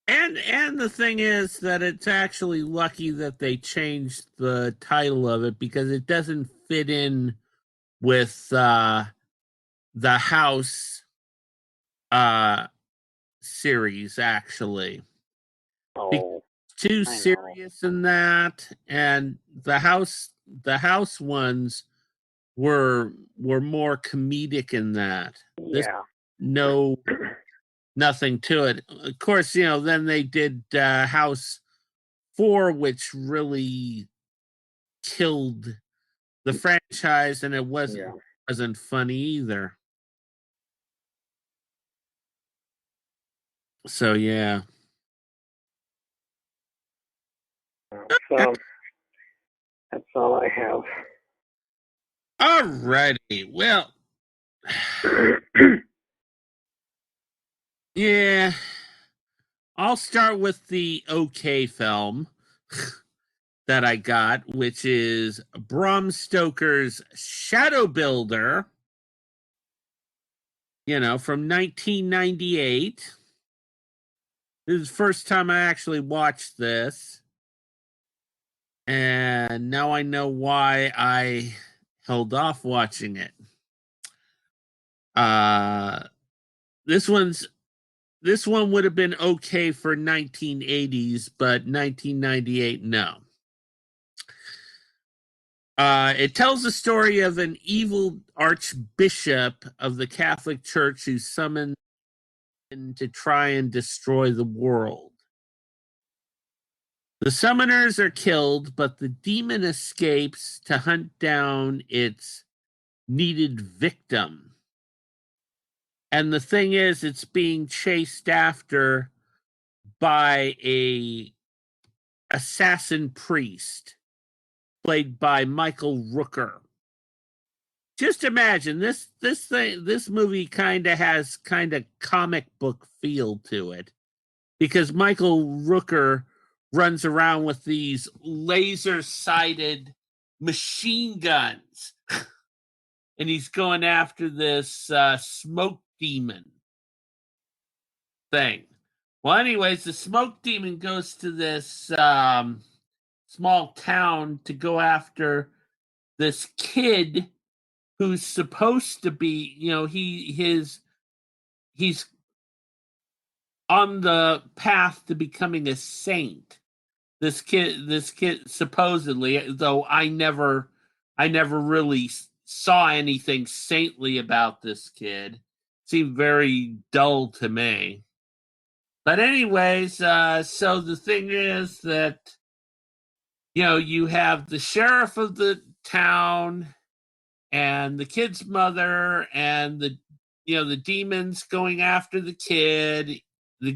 Speaker 8: And the thing is that it's actually lucky that they changed the title of it, because it doesn't fit in with the House series, actually.
Speaker 7: Oh,
Speaker 8: Too serious in that, and the House ones were more comedic in that. This,
Speaker 7: yeah.
Speaker 8: Nothing to it. Of course, then they did House 4, which really killed the franchise, and it wasn't funny either. So yeah.
Speaker 7: So that's all I have.
Speaker 8: Alrighty. Well, yeah. I'll start with the okay film that I got, which is Bram Stoker's Shadow Builder, from 1998. This is the first time I actually watched this, and now I know why I held off watching it. This one would have been okay for 1980s, but 1998, no. It tells the story of an evil archbishop of the Catholic Church who's summoned to try and destroy the world. The summoners are killed, but the demon escapes to hunt down its needed victim. And the thing is, it's being chased after by a assassin priest played by Michael Rooker. Just imagine this movie kind of has comic book feel to it, because Michael Rooker runs around with these laser-sighted machine guns, and he's going after this smoke demon thing. Well, anyways, the smoke demon goes to this small town to go after this kid who's supposed to be, he's on the path to becoming a saint. This kid supposedly, though I never really saw anything saintly about this kid. Seemed very dull to me. But anyways, so the thing is that, you have the sheriff of the town and the kid's mother and the demons going after the kid. The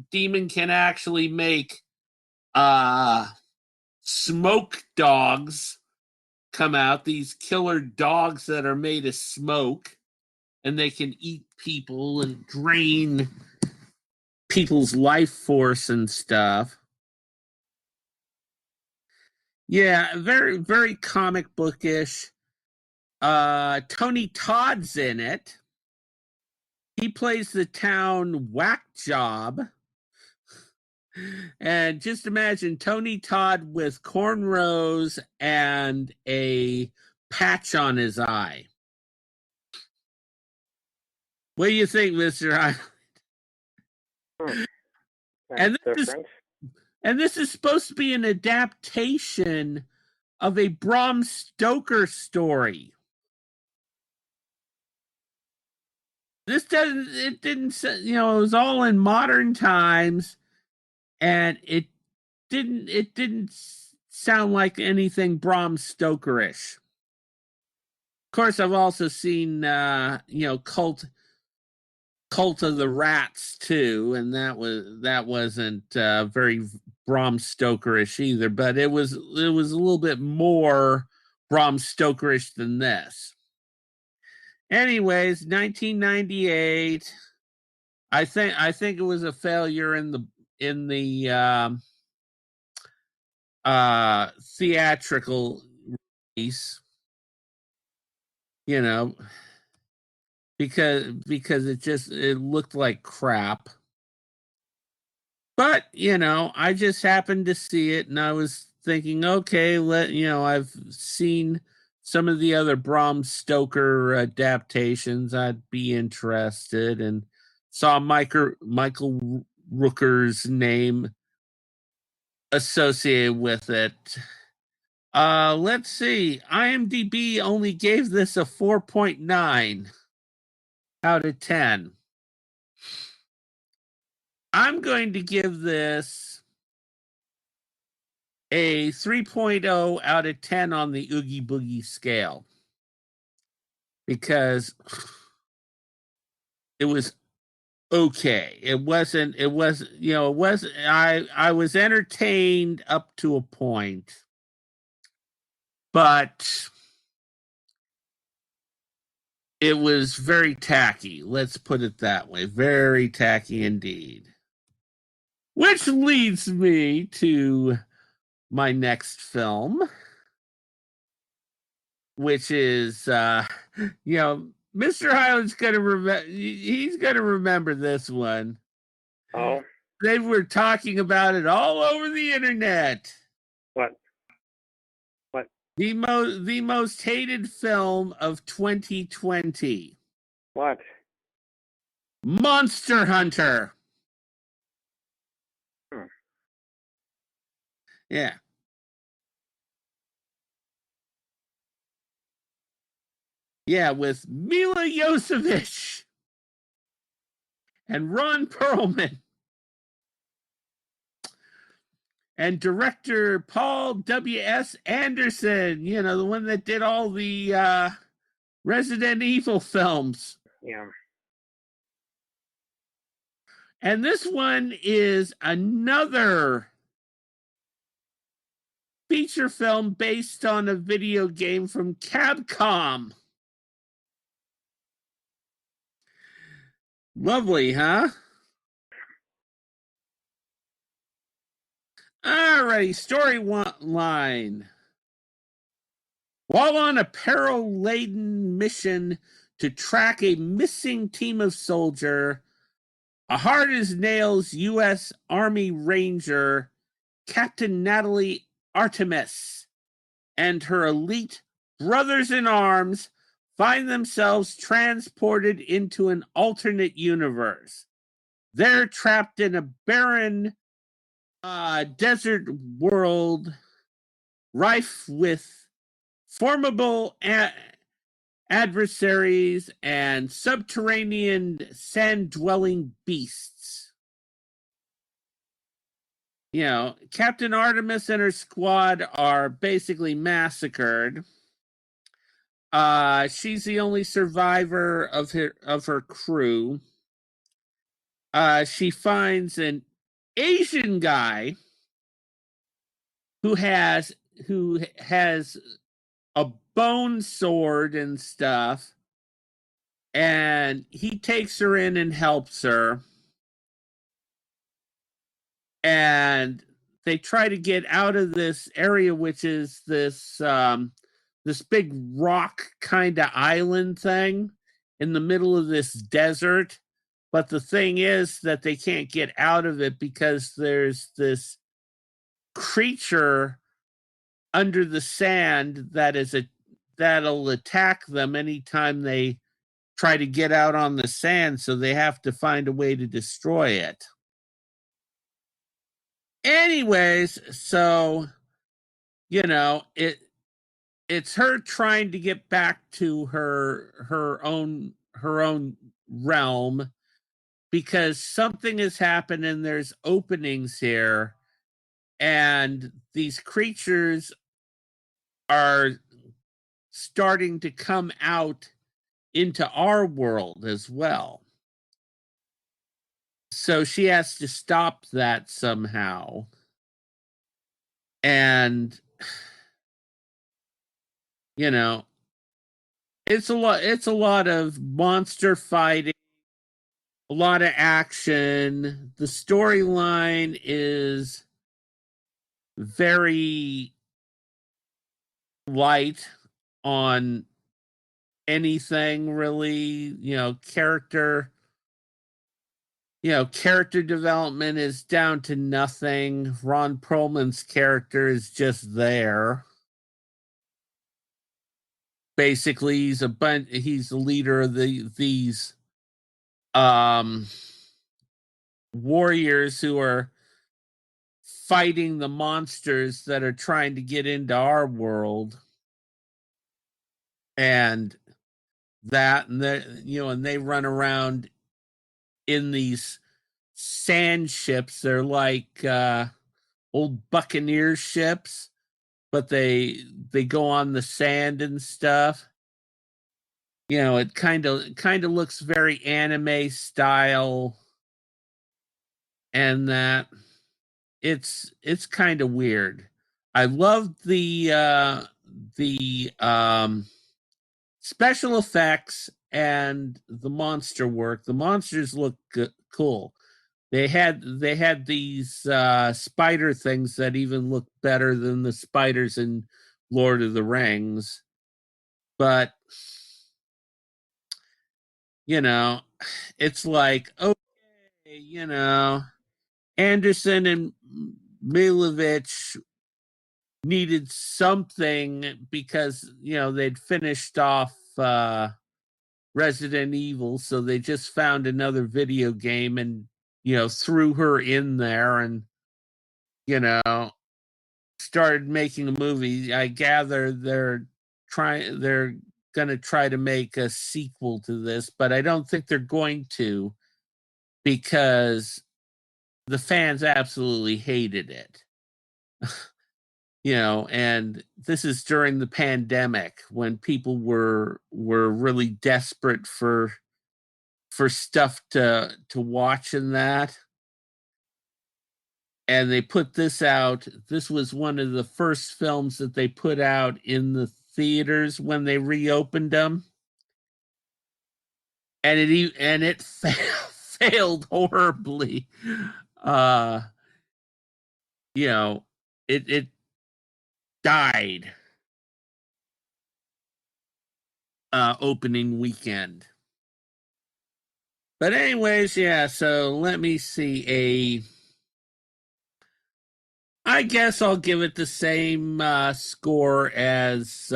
Speaker 8: demon can actually make smoke dogs come out, these killer dogs that are made of smoke, and they can eat people and drain people's life force and stuff. Yeah, very, very comic bookish. Tony Todd's in it. He plays the town whack job. And just imagine Tony Todd with cornrows and a patch on his eye. What do you think, Mr. Highland? And this is supposed to be an adaptation of a Bram Stoker story. It was all in modern times, and it didn't sound like anything Bram Stoker-ish. Of course, I've also seen Cult of the Rats too, and that wasn't very Bram Stoker-ish either, but it was a little bit more Bram Stoker-ish than this. Anyways, 1998. I think it was a failure in the theatrical release. Because it looked like crap. But, I just happened to see it and I was thinking, okay, I've seen some of the other Bram Stoker adaptations. I'd be interested, and saw Michael Rooker's name associated with it. Let's see. IMDb only gave this a 4.9 out of 10. I'm going to give this a 3.0 out of 10 on the Oogie Boogie scale, because it was okay. I was entertained up to a point, but it was very tacky. Let's put it that way. Very tacky indeed. Which leads me to my next film, which is, Mr. Highland's he's going to remember this one.
Speaker 7: Oh?
Speaker 8: They were talking about it all over the internet.
Speaker 7: What?
Speaker 8: The most hated film of 2020.
Speaker 7: What?
Speaker 8: Monster Hunter. Yeah. Yeah, with Mila Jovovich and Ron Perlman and director Paul W.S. Anderson, the one that did all the Resident Evil films.
Speaker 7: Yeah.
Speaker 8: And this one is another feature film based on a video game from Capcom. Lovely, huh? Alrighty, storyline. While on a peril-laden mission to track a missing team of soldiers, a hard-as-nails U.S. Army Ranger, Captain Natalie Artemis, and her elite brothers-in-arms find themselves transported into an alternate universe. They're trapped in a barren desert world rife with formidable adversaries and subterranean sand-dwelling beasts. You know, Captain Artemis and her squad are basically massacred. She's the only survivor of her crew. She finds an Asian guy who has a bone sword and stuff, and he takes her in and helps her. And they try to get out of this area, which is this big rock kind of island thing in the middle of this desert. But the thing is that they can't get out of it because there's this creature under the sand that'll attack them anytime they try to get out on the sand, so they have to find a way to destroy it. Anyways, so you know, it's her trying to get back to her own realm, because something has happened and there's openings here, and these creatures are starting to come out into our world as well. So she has to stop that somehow. And you know, it's a lot of monster fighting, a lot of action. The storyline is very light on anything, really. Character development is down to nothing. Ron Perlman's character is just there. Basically, he's the leader of these warriors who are fighting the monsters that are trying to get into our world. And they run around in these sand ships. They're like old buccaneer ships, but they go on the sand and stuff. It kind of looks very anime style, and that it's kind of weird. I love the special effects and the monster work. The monsters look cool. They had these spider things that even look better than the spiders in Lord of the Rings. But it's like, okay, Anderson and Milovich needed something because they'd finished off Resident Evil, so they just found another video game and threw her in there and started making a movie. I gather they're going to try to make a sequel to this, but I don't think they're going to, because the fans absolutely hated it. And this is during the pandemic when people were really desperate for stuff to watch and that. And they put this out. This was one of the first films that they put out in the theaters when they reopened them. And it failed horribly. It died opening weekend. But anyways, yeah, so let me see. I guess I'll give it the same score as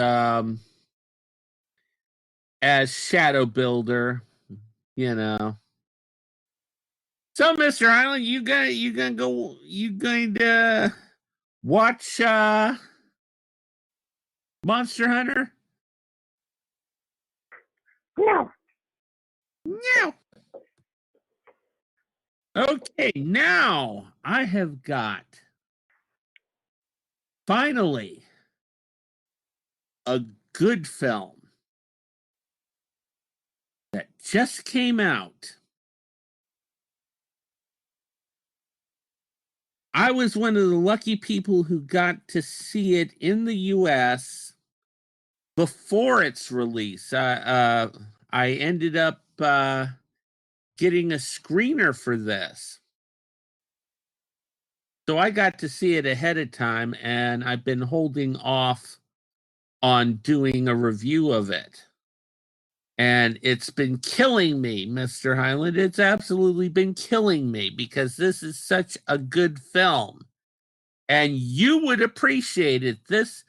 Speaker 8: Shadow Builder, So, Mr. Highland, you going to watch Monster Hunter?
Speaker 7: No.
Speaker 8: No. Okay, now I have got finally a good film that just came out. I was one of the lucky people who got to see it in the US before its release. I ended up getting a screener for this. So I got to see it ahead of time, and I've been holding off on doing a review of it. And it's been killing me, Mr. Highland. It's absolutely been killing me because this is such a good film. And you would appreciate it. This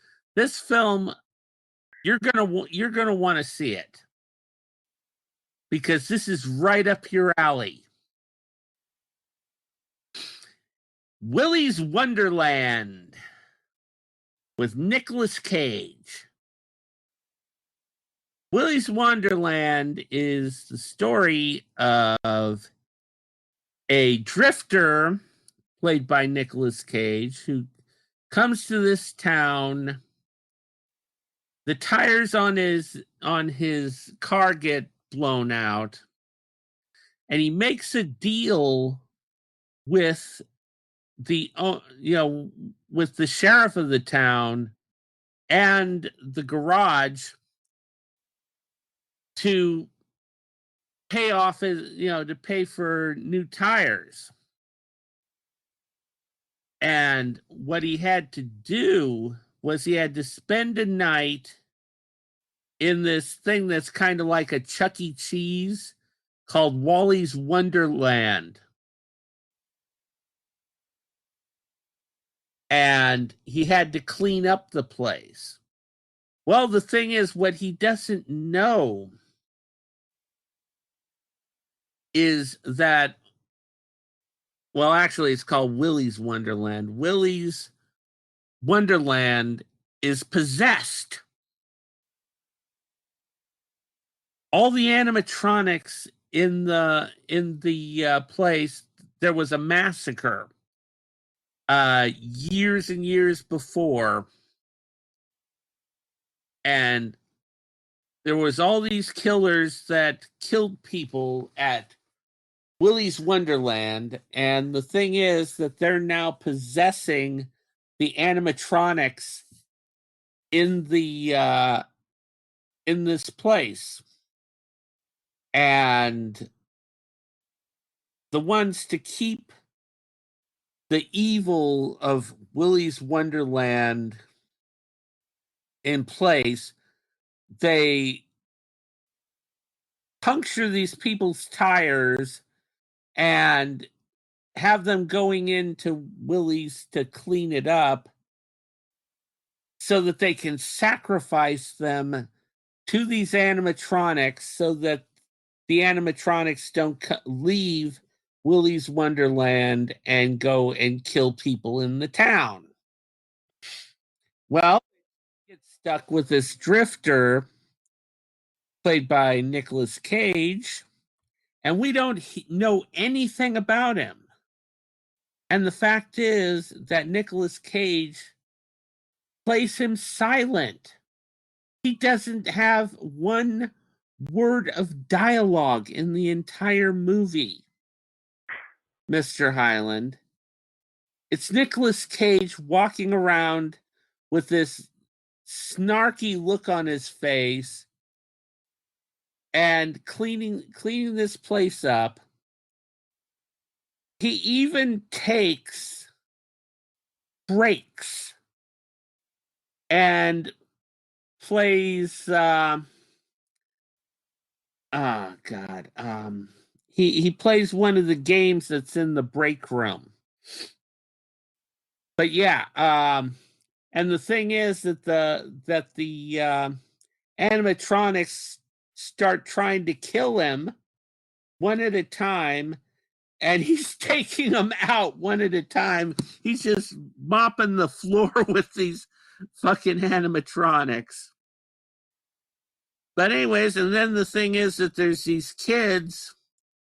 Speaker 8: film, you're gonna want to see it because this is right up your alley. Willy's Wonderland with Nicolas Cage. Willy's Wonderland is the story of a drifter played by Nicolas Cage who comes to this town. The tires on his car get blown out, and he makes a deal with with the sheriff of the town and the garage to pay off to pay for new tires. And what he had to do was he had to spend a night in this thing that's kind of like a Chuck E. Cheese called Wally's Wonderland. And he had to clean up the place. Well, the thing is, what he doesn't know is that, well, actually, it's called Willy's Wonderland. Willy's Wonderland is possessed. All the animatronics in the place, there was a massacre years and years before, and there was all these killers that killed people at Willy's Wonderland, and the thing is that they're now possessing the animatronics in this place. And the ones to keep the evil of Willy's Wonderland in place, they puncture these people's tires and have them going into Willy's to clean it up so that they can sacrifice them to these animatronics so that the animatronics don't leave Willy's Wonderland and go and kill people in the town. Well, get stuck with this drifter played by Nicolas Cage, and we don't know anything about him. And the fact is that Nicolas Cage plays him silent. He doesn't have one word of dialogue in the entire movie, Mr. Highland. It's Nicolas Cage walking around with this snarky look on his face and cleaning this place up. He even takes breaks and plays he plays one of the games that's in the break room. But yeah, and the thing is that the animatronics start trying to kill him one at a time, and he's taking them out one at a time. He's just mopping the floor with these fucking animatronics. But anyways, and then the thing is that there's these kids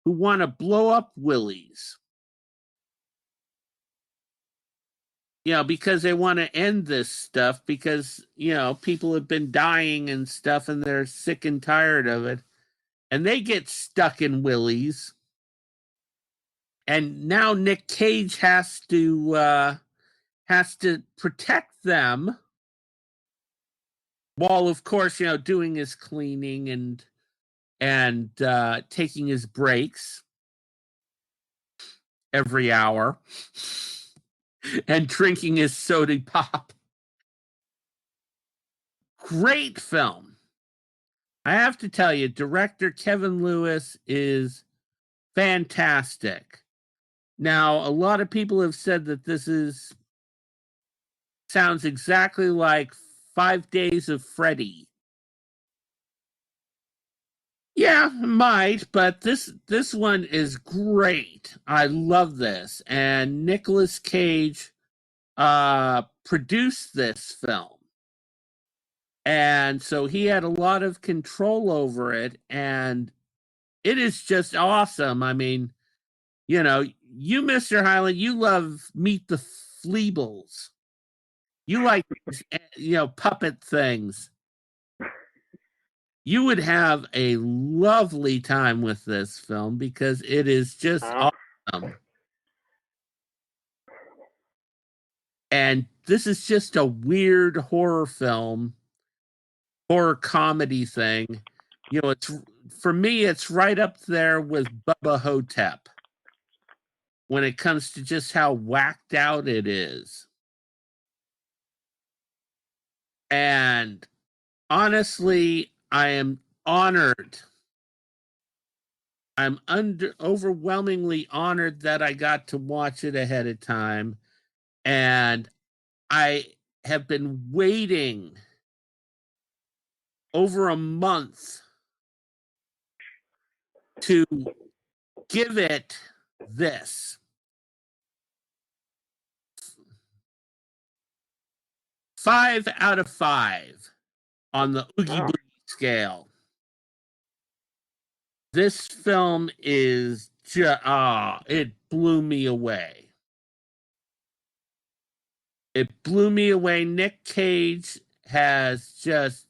Speaker 8: who want to blow up Willies. Because they want to end this stuff because, people have been dying and stuff and they're sick and tired of it. And they get stuck in Willies. And now Nick Cage has to protect them while, of course, doing his cleaning and taking his breaks every hour. And drinking his soda pop. Great film. I have to tell you, director Kevin Lewis is fantastic. Now, a lot of people have said that this sounds exactly like 5 Days of Freddy. Yeah, it might, but this one is great. I love this. And Nicolas Cage produced this film. And so he had a lot of control over it, and it is just awesome. I mean, you, Mr. Highland, you love Meet the Fleebles. You like, puppet things. You would have a lovely time with this film because it is just awesome. And this is just a weird horror comedy thing. It's, for me, it's right up there with Bubba Hotep when it comes to just how whacked out it is. And honestly, I am honored. I'm overwhelmingly honored that I got to watch it ahead of time. And I have been waiting over a month to give it this. 5 out of 5 on the Oogie Boogie scale. This film is it blew me away. It blew me away. Nick Cage has just,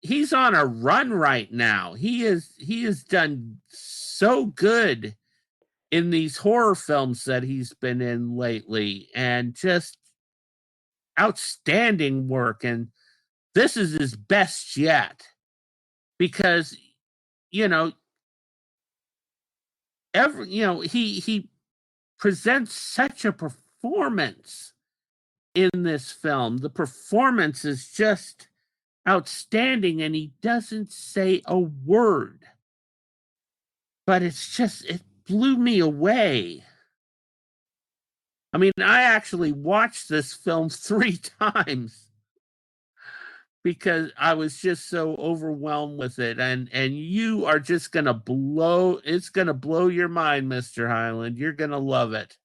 Speaker 8: he's on a run right now. He has done so good in these horror films that he's been in lately, and just outstanding work. And this is his best yet, because he presents such a performance in this film. The performance is just outstanding, and he doesn't say a word, but it blew me away. I mean, I actually watched this film 3 times because I was just so overwhelmed with it. And you are just going to blow your mind, Mr. Highland. You're going to love it.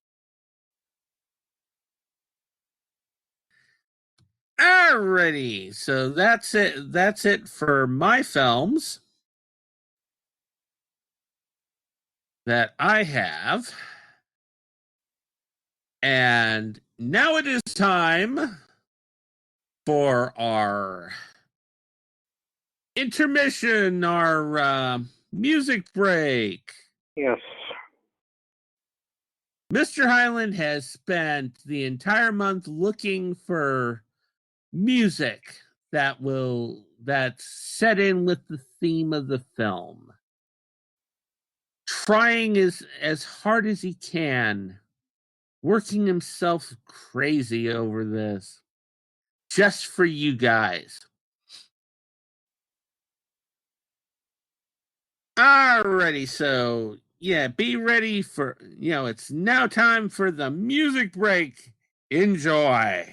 Speaker 8: Alrighty, so that's it. That's it for my films that I have. And now it is time for our intermission, our music break.
Speaker 7: Yes.
Speaker 8: Mr. Highland has spent the entire month looking for music that's set in with the theme of the film. Trying as hard as he can, working himself crazy over this, just for you guys. Alrighty, so yeah, be ready for, it's now time for the music break. Enjoy.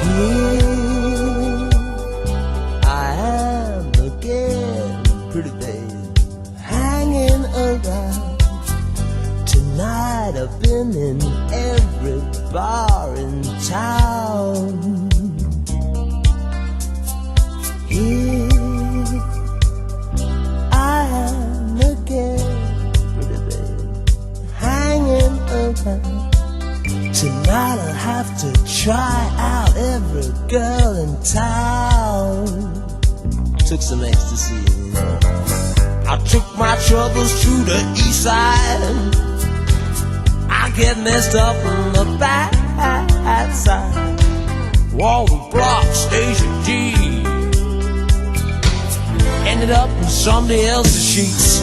Speaker 6: Here I am again, pretty babe, hanging around. Tonight I've been in every bar in town. Here I am again, pretty babe, hanging around. Tonight I'll have to try out every girl in town. Took some ecstasy, you know. I took my troubles to the east side. I get messed up on the bad side. All the blocks, station G. Ended up in somebody else's sheets.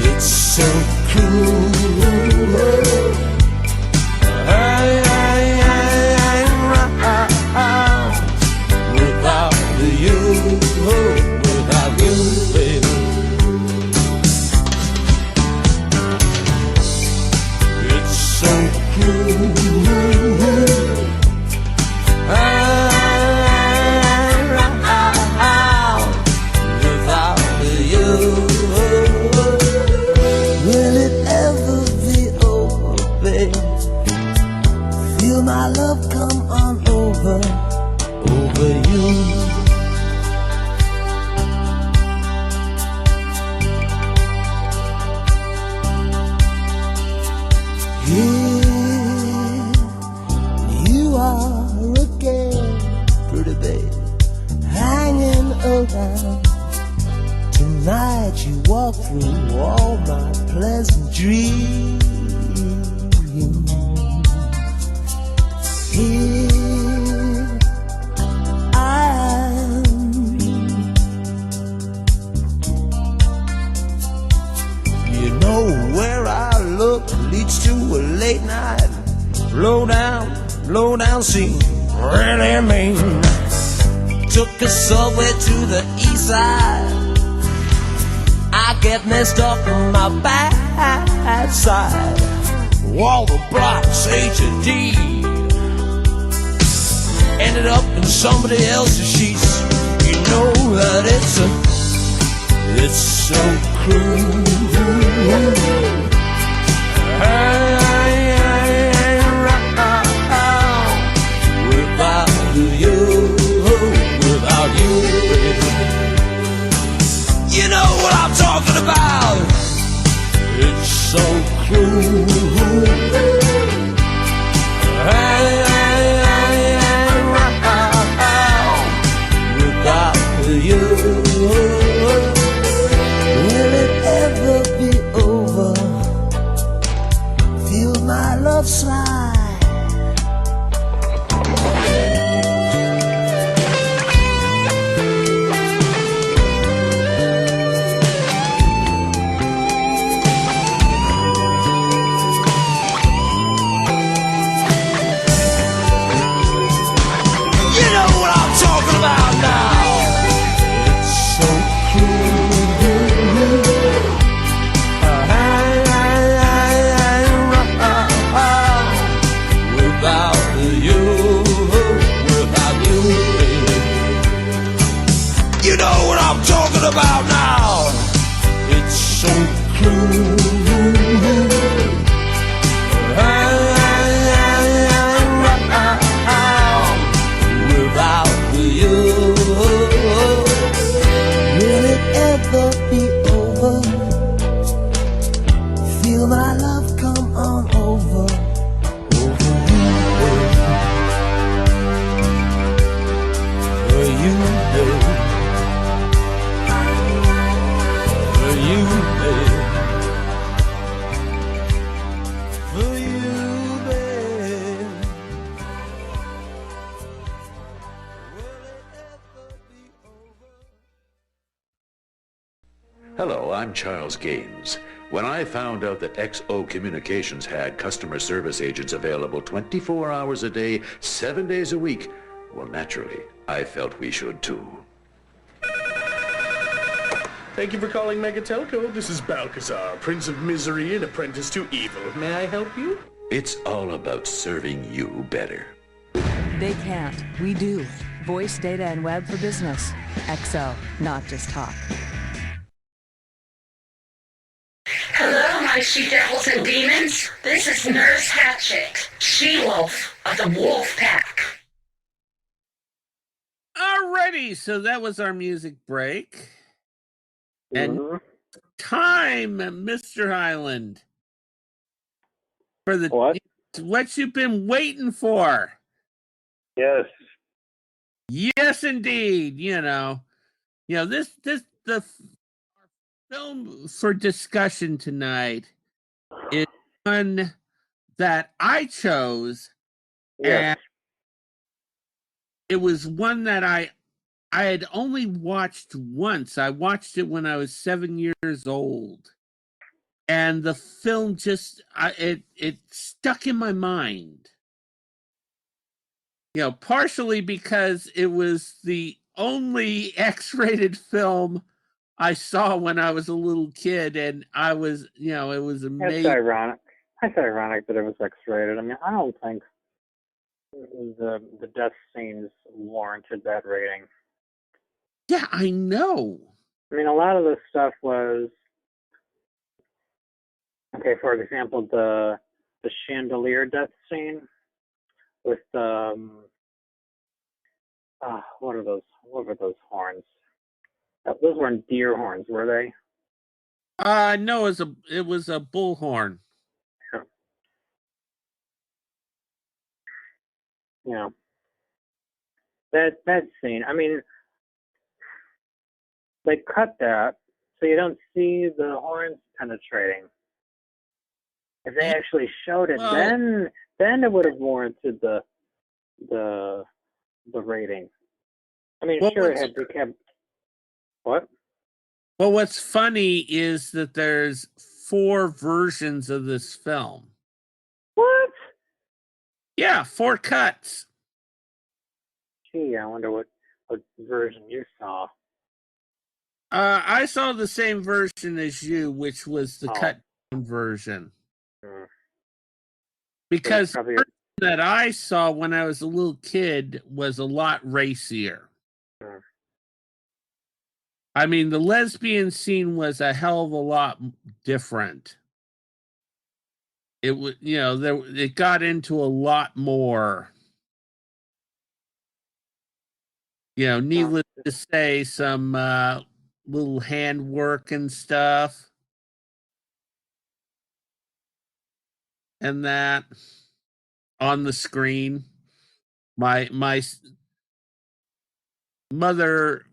Speaker 6: It's so cruel. Without you, baby. It's so cruel. Without you. Will it ever be over, babe? Feel my love come on over you. Here you are again, pretty babe, hanging around. Tonight you walk through all my pleasant dreams. Here I am. You know where I look leads to a late night low down scene. Really mean. Took a subway to the east side. I get messed up on my bad side. All the blocks, H and D. Ended up in somebody else's sheets. You know that it's so cruel. Without you, baby. You know what I'm talking about. It's so cruel. Without you. Will it ever be over? Feel my love slide. About now, it's so cruel. Without you, baby. You know what I'm talking about now. It's so cruel. Will it ever be over? Feel my love come on over you, baby. For you, baby. For you, baby. For you, baby.
Speaker 9: Hello, I'm Charles Gaines. When I found out that XO Communications had customer service agents available 24 hours a day, 7 days a week, well, naturally, I felt we should too.
Speaker 10: Thank you for calling Megatelco. This is Balcazar, Prince of Misery and Apprentice to Evil. May I help you?
Speaker 9: It's all about serving you better.
Speaker 10: They can't. We do. Voice, data, and web for business. XO, not just talk.
Speaker 1: Hello, my she-devils and demons. This is Nurse Hatchet, she-wolf of the Wolf Pack.
Speaker 8: Alrighty, so that was our music break. And time, Mr. Highland, for the what you've been waiting for.
Speaker 7: Yes.
Speaker 8: Yes, indeed. This the film for discussion tonight is one that I chose.
Speaker 7: Yes.
Speaker 8: And it was one that I had only watched once. I watched it when I was 7 years old. And the film just, it stuck in my mind. Partially because it was the only X-rated film I saw when I was a little kid, and I was, it was amazing.
Speaker 7: That's ironic. That's ironic that it was X-rated. I mean, I don't think the death scenes warranted that rating.
Speaker 8: Yeah, I know.
Speaker 7: I mean, a lot of the stuff was, okay, for example, the chandelier death scene with what are those? What were those horns? Those weren't deer horns, were they?
Speaker 8: No, it was a bullhorn.
Speaker 7: Yeah. That scene. I mean, they cut that so you don't see the horns penetrating. If they actually showed it, then it would have warranted the rating. I mean, sure, it had to kept. What?
Speaker 8: Well, what's funny is that there's 4 versions of this film.
Speaker 7: What?
Speaker 8: Yeah, 4 cuts.
Speaker 7: Gee, I wonder what version you saw.
Speaker 8: I saw the same version as you, which was the cut down version. Because the version that I saw when I was a little kid was a lot racier. I mean, the lesbian scene was a hell of a lot different. It was, it got into a lot more. Needless to say, some little handwork and stuff. And that on the screen. My mother,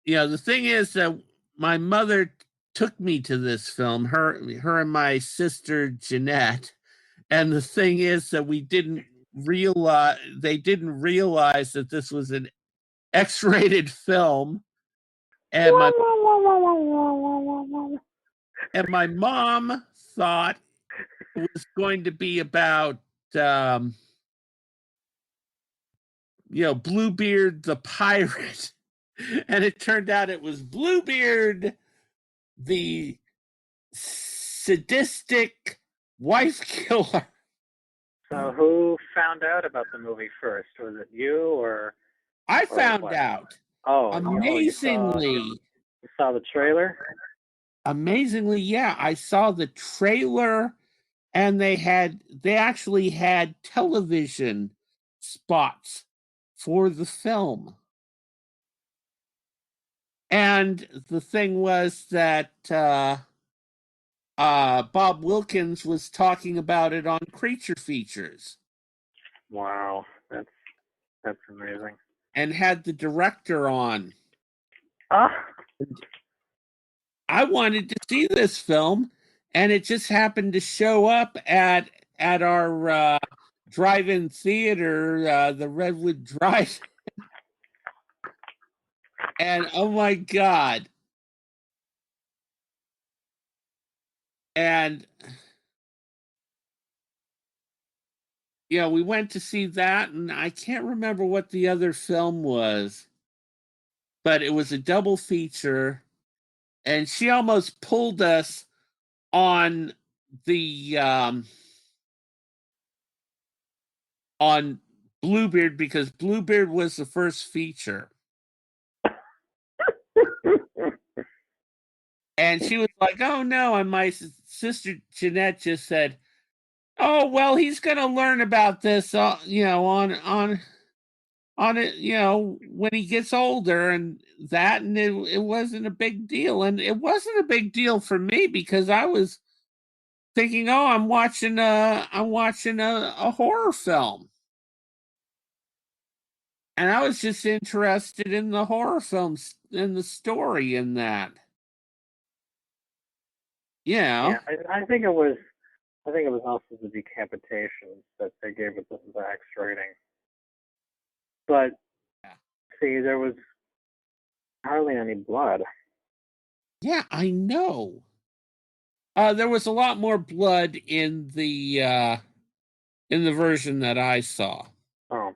Speaker 8: the thing is that my mother took me to this film, her and my sister Jeanette. And the thing is that they didn't realize that this was an X-rated film. And my mom thought it was going to be about Bluebeard the pirate, and it turned out it was Bluebeard the sadistic wife killer.
Speaker 7: So who found out about the movie first? Was it you or?
Speaker 8: I found out.
Speaker 7: Oh,
Speaker 8: amazingly!
Speaker 7: You saw the trailer?
Speaker 8: Amazingly, yeah, I saw the trailer, and they actually had television spots for the film. And the thing was that Bob Wilkins was talking about it on Creature Features.
Speaker 7: Wow, that's amazing.
Speaker 8: And had the director on.
Speaker 7: Ah.
Speaker 8: I wanted to see this film, and it just happened to show up at our drive-in theater, the Redwood Drive. And oh my God. And we went to see that, and I can't remember what the other film was, but it was a double feature, and she almost pulled us on the on Bluebeard because Bluebeard was the first feature. And she was like, "Oh no!" And my sister Jeanette just said, "Oh well, he's going to learn about this, on it, when he gets older and that." And it wasn't a big deal, and it wasn't a big deal for me because I was thinking, "Oh, I'm watching a horror film," and I was just interested in the horror films and the story in that.
Speaker 7: Yeah, I think it was. I think it was also the decapitations that they gave it the X rating. But see, there was hardly any blood.
Speaker 8: Yeah, I know. There was a lot more blood in the version that I saw.
Speaker 7: Oh,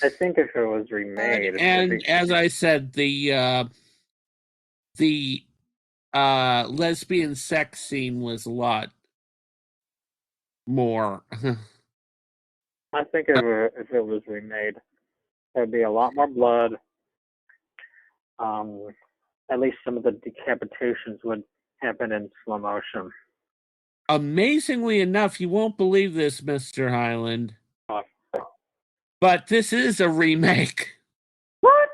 Speaker 7: I think if it was remade,
Speaker 8: And as I said, the lesbian sex scene was a lot more.
Speaker 7: I think if it was remade, there'd be a lot more blood. At least some of the decapitations would happen in slow motion.
Speaker 8: Amazingly enough, you won't believe this, Mr. Highland,
Speaker 7: Oh.
Speaker 8: but this is a remake.
Speaker 7: What?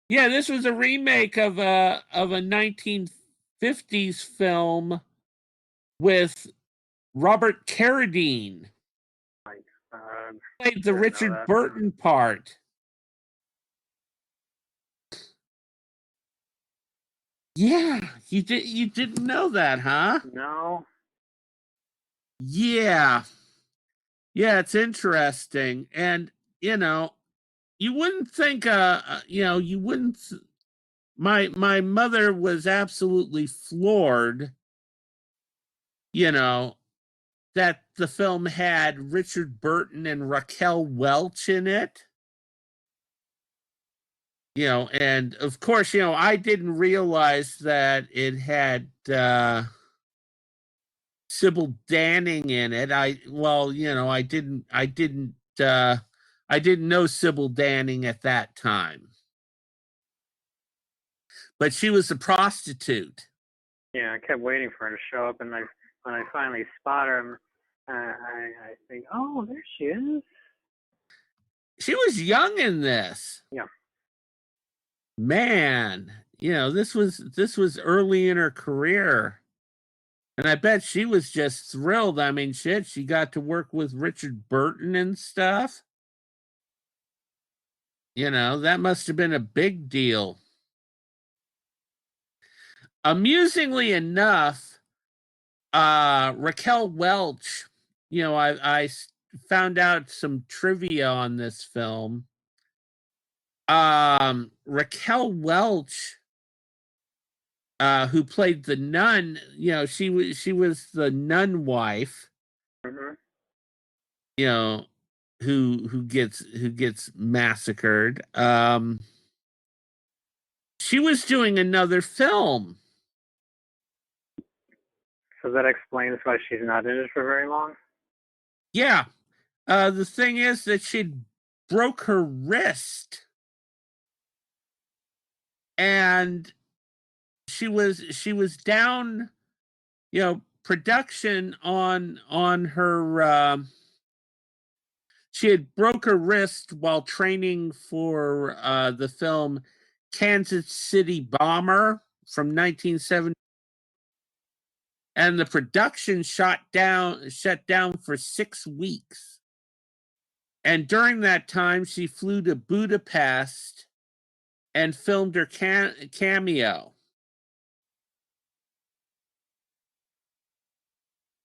Speaker 8: Yeah, this was a remake of a 1950s film with Robert Carradine. Played the Richard Burton part. Yeah, you didn't know that, huh?
Speaker 7: No.
Speaker 8: Yeah. Yeah, it's interesting. And, you wouldn't think you wouldn't my mother was absolutely floored, that the film had Richard Burton and Raquel Welch in it. And of course, I didn't realize that it had Sybil Danning in it. I didn't know Sybil Danning at that time. But she was a prostitute.
Speaker 7: Yeah, I kept waiting for her to show up, and when I finally spot her, I think, oh, there she is.
Speaker 8: She was young in this.
Speaker 7: Yeah.
Speaker 8: Man, this was early in her career. And I bet she was just thrilled. I mean, shit, she got to work with Richard Burton and stuff. That must have been a big deal. Amusingly enough, Raquel Welch, I found out some trivia on this film. Raquel Welch, who played the nun, she was the nun wife.
Speaker 7: Mm-hmm.
Speaker 8: Who gets massacred. She was doing another film.
Speaker 7: So that explains why she's not in it for very long?
Speaker 8: Yeah. The thing is that she broke her wrist. And she was down, production on her she had broke her wrist while training for the film Kansas City Bomber from 1970. And the production shut down for 6 weeks. And during that time, she flew to Budapest and filmed her cameo.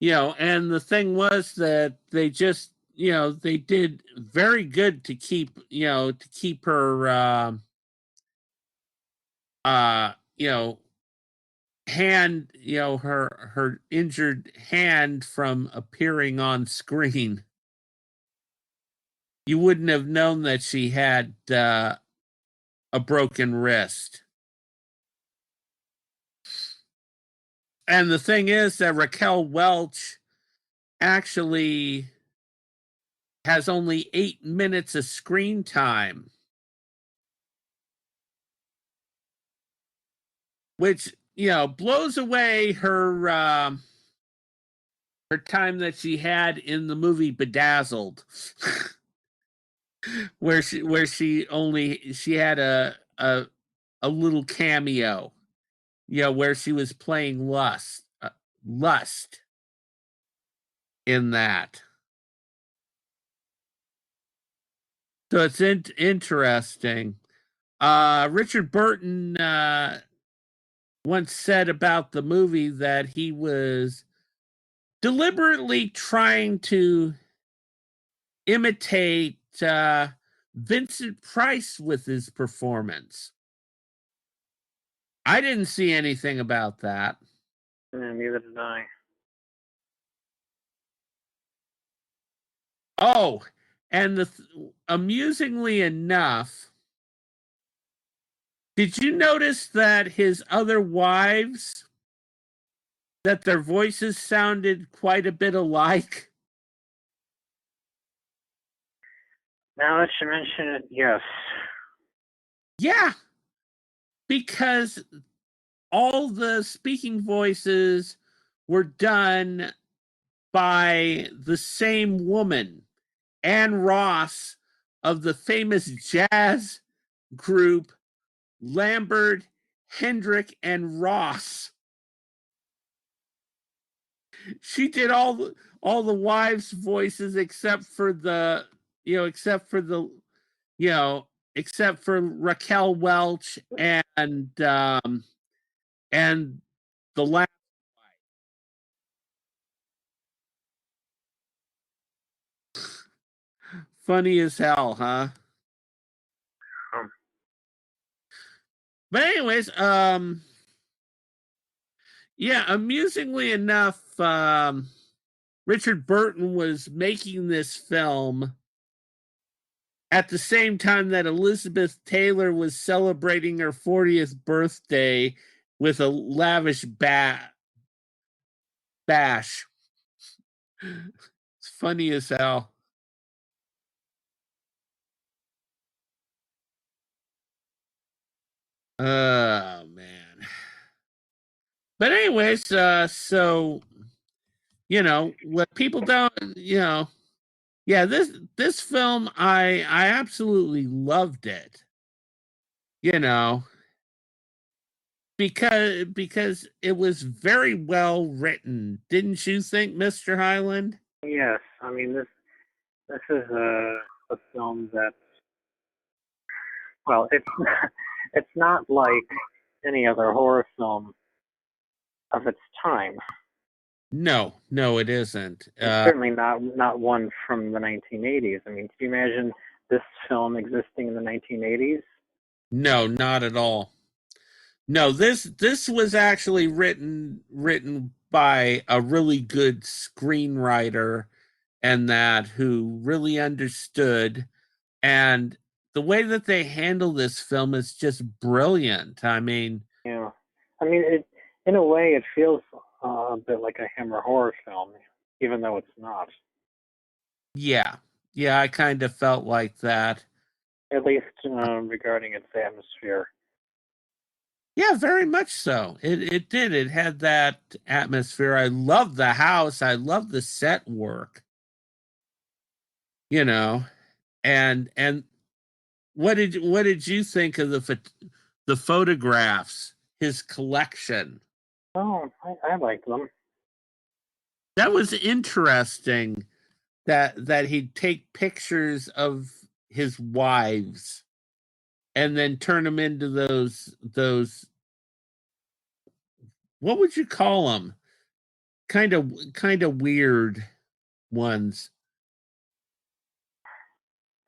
Speaker 8: And the thing was that they just, they did very good to keep her, hand, her injured hand from appearing on screen. You wouldn't have known that she had a broken wrist. And the thing is that Raquel Welch actually has only 8 minutes of screen time, which, you know, blows away her time that she had in the movie Bedazzled, where she had a little cameo, you know, where she was playing Lust in that. So it's interesting. Richard Burton once said about the movie that he was deliberately trying to imitate Vincent Price with his performance. I didn't see anything about that.
Speaker 7: Neither did I.
Speaker 8: Oh, and amusingly enough, did you notice that his other wives, that their voices sounded quite a bit alike?
Speaker 7: Now that you mention it, yes.
Speaker 8: Yeah, because all the speaking voices were done by the same woman, Anne Ross, of the famous jazz group Lambert, Hendrick, and Ross. She did all the wives' voices except for Raquel Welch and the last. Funny as hell, huh? But anyways, yeah, amusingly enough, Richard Burton was making this film at the same time that Elizabeth Taylor was celebrating her 40th birthday with a lavish bash. It's funny as hell. Oh, man. But anyways, so, you know, what people don't, you know, yeah, this film, I absolutely loved it. You know, because it was very well written. Didn't you think, Mr. Highland?
Speaker 7: Yes, I mean this is a film that, well, it's not like any other horror film of its time.
Speaker 8: No, it isn't.
Speaker 7: Certainly not one from the 1980s. I mean, can you imagine this film existing in the 1980s?
Speaker 8: No, not at all. No, this was actually written by a really good screenwriter, and that who really understood, and the way that they handle this film is just brilliant. I mean,
Speaker 7: Yeah, I mean, in a way, it feels a bit like a Hammer horror film, even though it's not.
Speaker 8: yeah, I kind of felt like that.
Speaker 7: At least regarding its atmosphere.
Speaker 8: Yeah, very much so. It did. It had that atmosphere. I love the house. I love the set work. You know, and what did you think of the photographs? His collection.
Speaker 7: Oh, I like them.
Speaker 8: That was interesting. That he'd take pictures of his wives and then turn them into those. What would you call them? Kind of weird ones.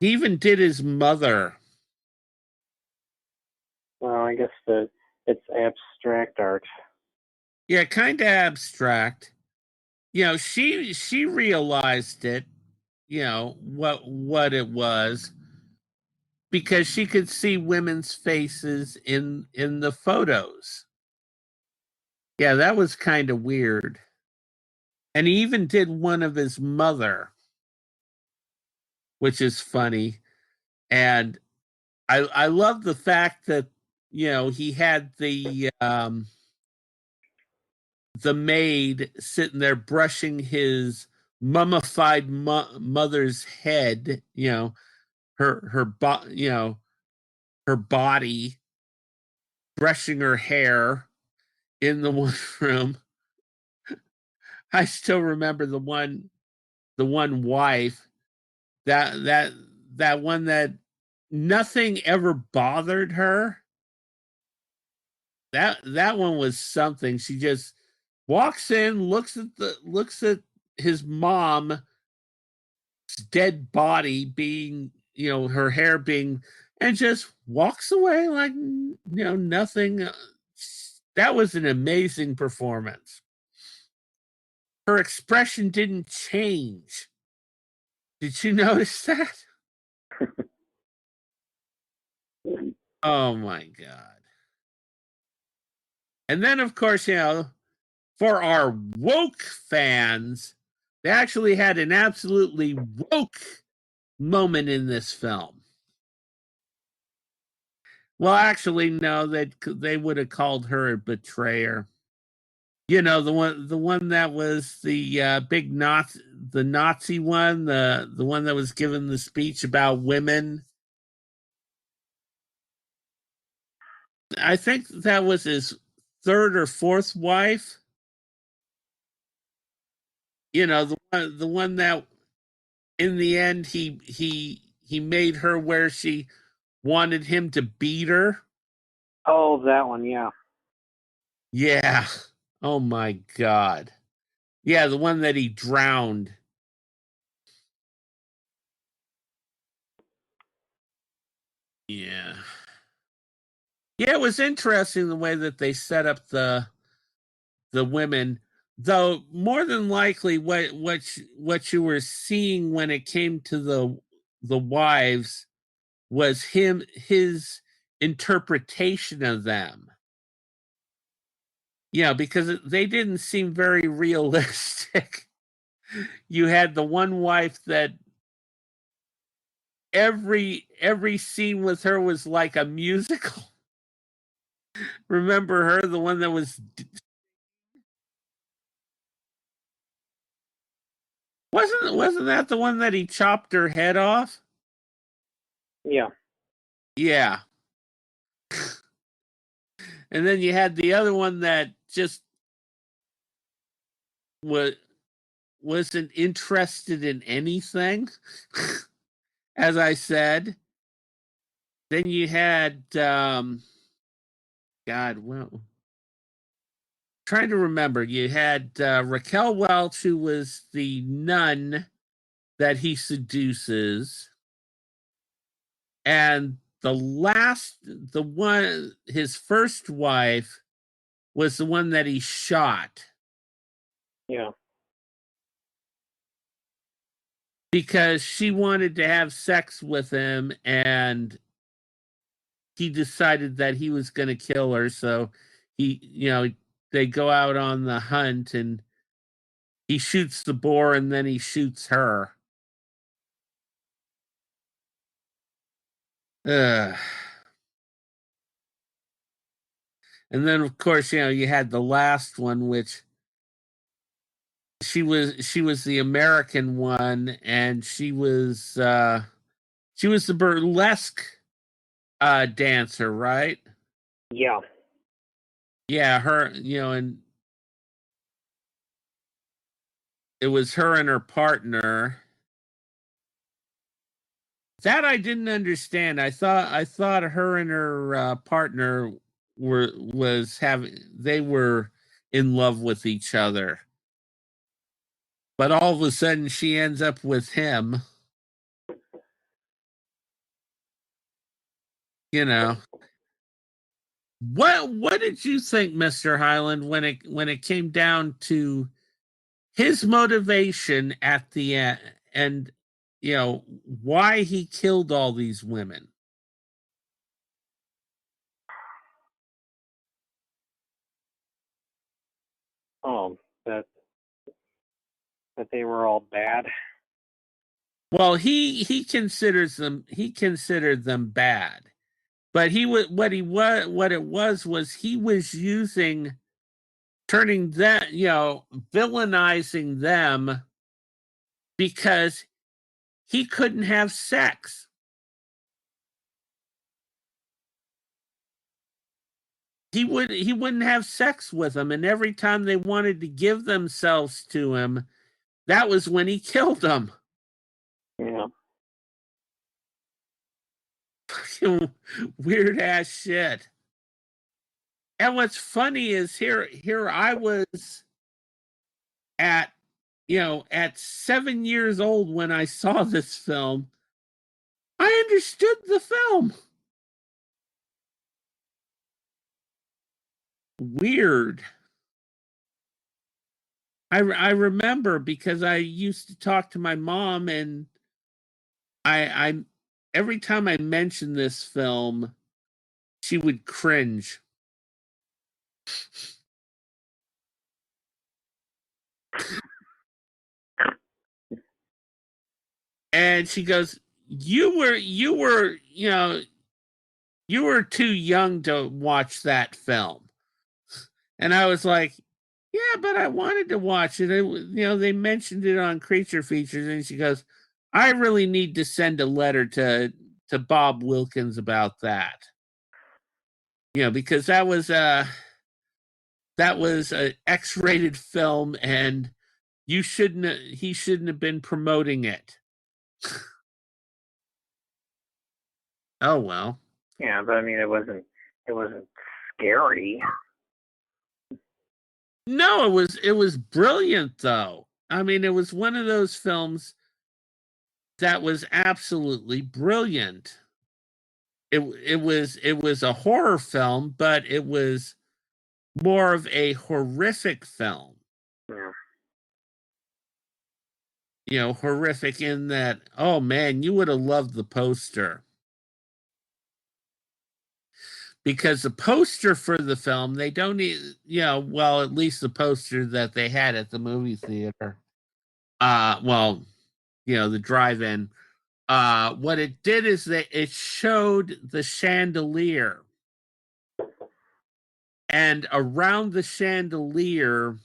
Speaker 8: He even did his mother.
Speaker 7: Well, I guess it's abstract art.
Speaker 8: Yeah, kind of abstract. You know, she realized it, you know, what it was, because she could see women's faces in the photos. Yeah, that was kind of weird. And he even did one of his mother. which is funny. And I love the fact that, he had the maid sitting there brushing his mummified mother's head, her body, brushing her hair in the one room. I still remember the one wife, that one that nothing ever bothered her. That one was something. She just walks in, looks at his mom's dead body being, her hair being, and just walks away like, nothing. That was an amazing performance. Her expression didn't change. Did you notice that? Oh my God. And then, of course, for our woke fans, they actually had an absolutely woke moment in this film. Well, actually, no, they would have called her a betrayer. The one that was the big Nazi one, the one that was given the speech about women. I think that was his third or fourth wife. The one that in the end he made her where she wanted him to beat her.
Speaker 7: Oh, that one, yeah.
Speaker 8: Yeah. Oh my God. Yeah, the one that he drowned. Yeah. Yeah, it was interesting the way that they set up the women, though more than likely what you were seeing when it came to the wives was his interpretation of them. Because they didn't seem very realistic. You had the one wife that every scene with her was like a musical. Remember her, the one that wasn't that the one that he chopped her head off?
Speaker 7: Yeah.
Speaker 8: Yeah. And then you had the other one that just wasn't interested in anything. As I said. Then you had God, well, trying to remember. You had Raquel Welch, who was the nun that he seduces, and the one, his first wife, was the one that he shot.
Speaker 7: Yeah.
Speaker 8: Because she wanted to have sex with him, and he decided that he was going to kill her. So they go out on the hunt, and he shoots the boar, and then he shoots her. Ugh. And then, of course, you had the last one, which she was the American one, and she was the burlesque dancer, right?
Speaker 7: Yeah.
Speaker 8: Yeah, her, and it was her and her partner. That I didn't understand. I thought her and her partner were in love with each other. But all of a sudden she ends up with him. What did you think, Mr. Highland, when it came down to his motivation at the end, and why he killed all these women?
Speaker 7: That they were all bad.
Speaker 8: Well, he considers them he considered them bad. But he was what it was he was using turning that, villainizing them because he couldn't have sex. He wouldn't have sex with them, and every time they wanted to give themselves to him, that was when he killed them.
Speaker 7: Yeah.
Speaker 8: Weird ass shit. And what's funny is here I was at at 7 years old when I saw this film. I understood the film. Weird. I remember because I used to talk to my mom, and I every time I mentioned this film, she would cringe. And she goes, you were too young to watch that film. And I was like, yeah, but I wanted to watch it. They mentioned it on Creature Features, and she goes, I really need to send a letter to Bob Wilkins about that. Because that was a X-rated film, and he shouldn't have been promoting it. Oh well.
Speaker 7: Yeah, but I mean, it wasn't scary.
Speaker 8: No, it was brilliant though. I mean, it was one of those films that was absolutely brilliant. It was a horror film, but it was more of a horrific film.
Speaker 7: Yeah.
Speaker 8: Horrific in that, oh man, you would have loved the poster. Because the poster for the film, they don't need, well, at least the poster that they had at the movie theater. The drive-in. What it did is that it showed the chandelier. And around the chandelier,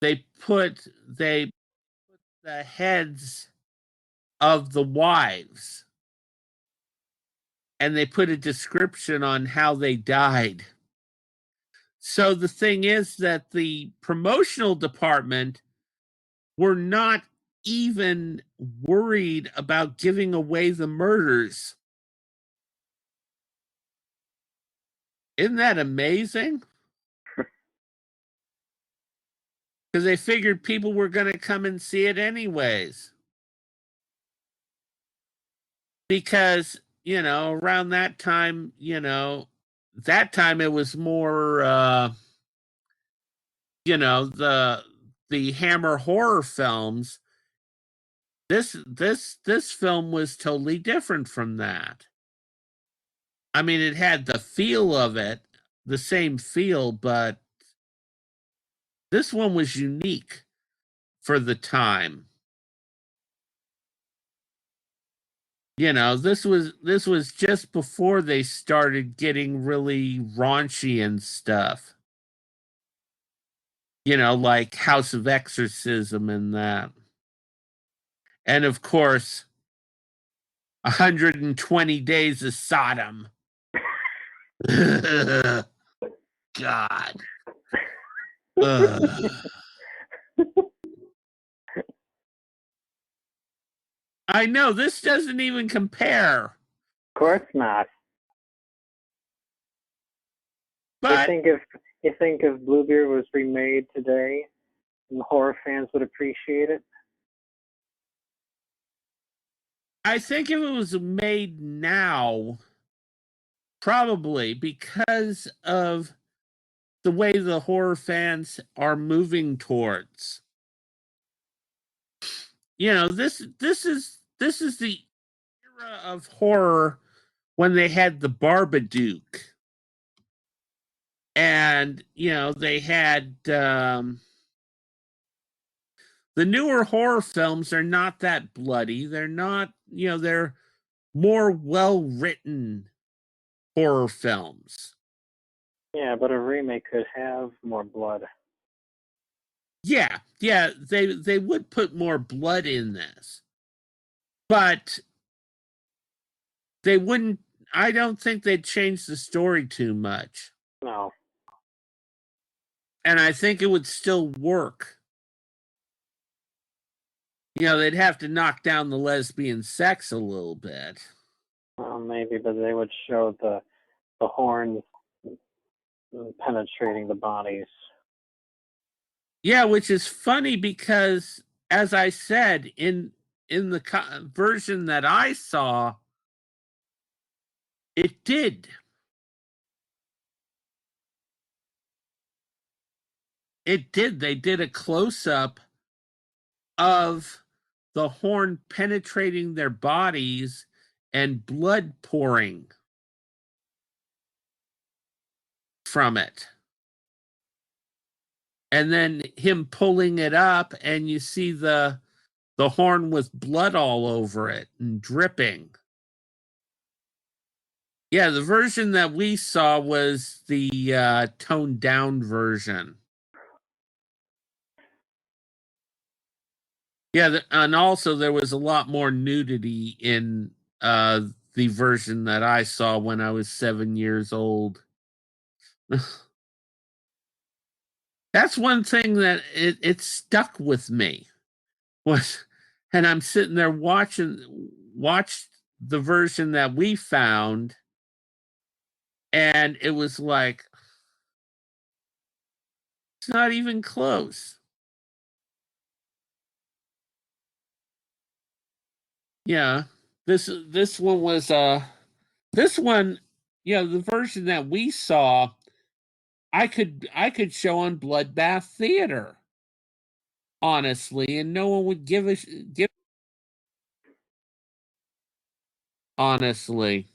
Speaker 8: they put the heads of the wives. And they put a description on how they died. So the thing is that the promotional department were not even worried about giving away the murders. Isn't that amazing? Because they figured people were going to come and see it anyways. Because, around that time, it was more, the Hammer horror films. This film was totally different from that. I mean, it had the feel of it, the same feel, but this one was unique for the time. This was just before they started getting really raunchy and stuff. Like House of Exorcism and that. And of course, 120 Days of Sodom. God. I know, this doesn't even compare.
Speaker 7: Of course not.
Speaker 8: But
Speaker 7: you think if Bluebeard was remade today, and the horror fans would appreciate it?
Speaker 8: I think if it was made now, probably, because of the way the horror fans are moving towards. This is the era of horror when they had the Babadook. And, they had the the newer horror films are not that bloody. They're not, they're more well-written horror films.
Speaker 7: Yeah, but a remake could have more blood.
Speaker 8: Yeah, they would put more blood in this. But they wouldn't, I don't think they'd change the story too much.
Speaker 7: No.
Speaker 8: And I think it would still work. They'd have to knock down the lesbian sex a little bit.
Speaker 7: Well, maybe, but they would show the horns penetrating the bodies.
Speaker 8: Yeah, which is funny because, as I said, in the version that I saw, it did. It did. They did a close-up of the horn penetrating their bodies and blood pouring from it. And then him pulling it up, and you see the horn with blood all over it and dripping. Yeah, the version that we saw was the toned down version. Yeah, and also there was a lot more nudity in the version that I saw when I was 7 years old. That's one thing that it stuck with me. And I'm sitting there watched the version that we found, and it was like, it's not even close. Yeah, this one was this one, the version that we saw, I could show on Bloodbath Theater, honestly, and no one would give honestly.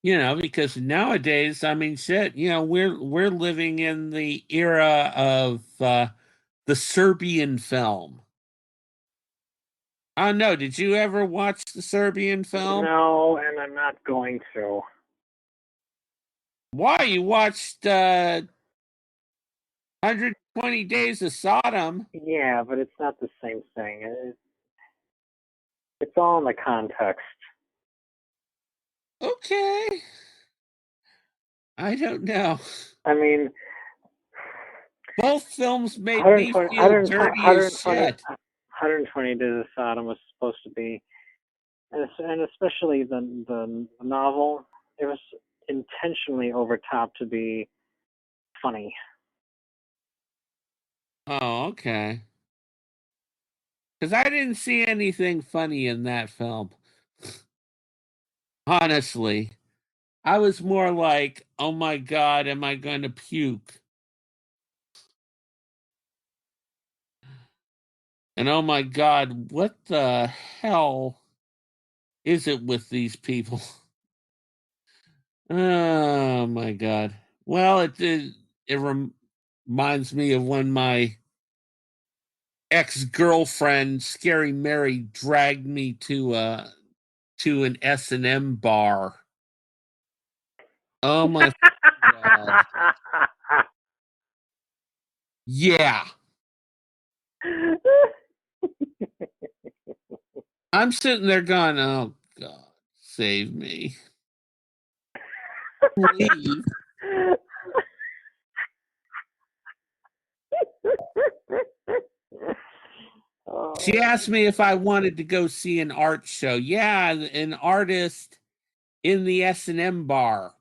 Speaker 8: Because nowadays, I mean, shit, we're living in the era of the Serbian film. Oh no, did you ever watch the Serbian film?
Speaker 7: No, and I'm not going to.
Speaker 8: Why? You watched 120 Days of Sodom.
Speaker 7: Yeah, but it's not the same thing. It's all in the context.
Speaker 8: Okay. I don't know.
Speaker 7: I mean,
Speaker 8: both films made me feel dirty as shit.
Speaker 7: 120 Days of Sodom was supposed to be, and especially the novel, it was intentionally over top to be funny.
Speaker 8: Oh, okay. Because I didn't see anything funny in that film. Honestly. I was more like, oh my God, am I going to puke? And oh my God, what the hell is it with these people? Oh my God. Well, it reminds me of when my ex-girlfriend, Scary Mary, dragged me to an S&M bar. Oh my God. Yeah. I'm sitting there going, oh God, save me. Please. She asked me if I wanted to go see an art show. Yeah, an artist in the S&M bar.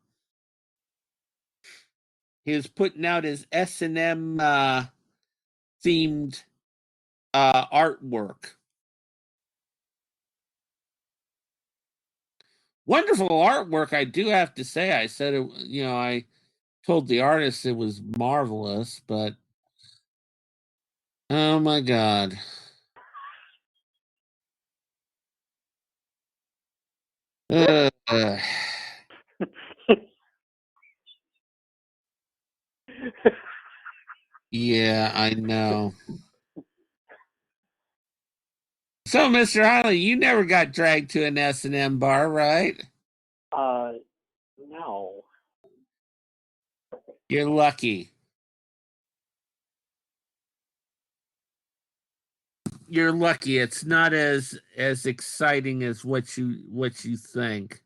Speaker 8: He was putting out his S&M themed artwork. Wonderful artwork, I do have to say. I said it, I told the artist it was marvelous, but oh my God. Yeah, I know. So, Mr. Highland, you never got dragged to an S&M bar, right?
Speaker 7: No.
Speaker 8: You're lucky. You're lucky. It's not as exciting as what you think.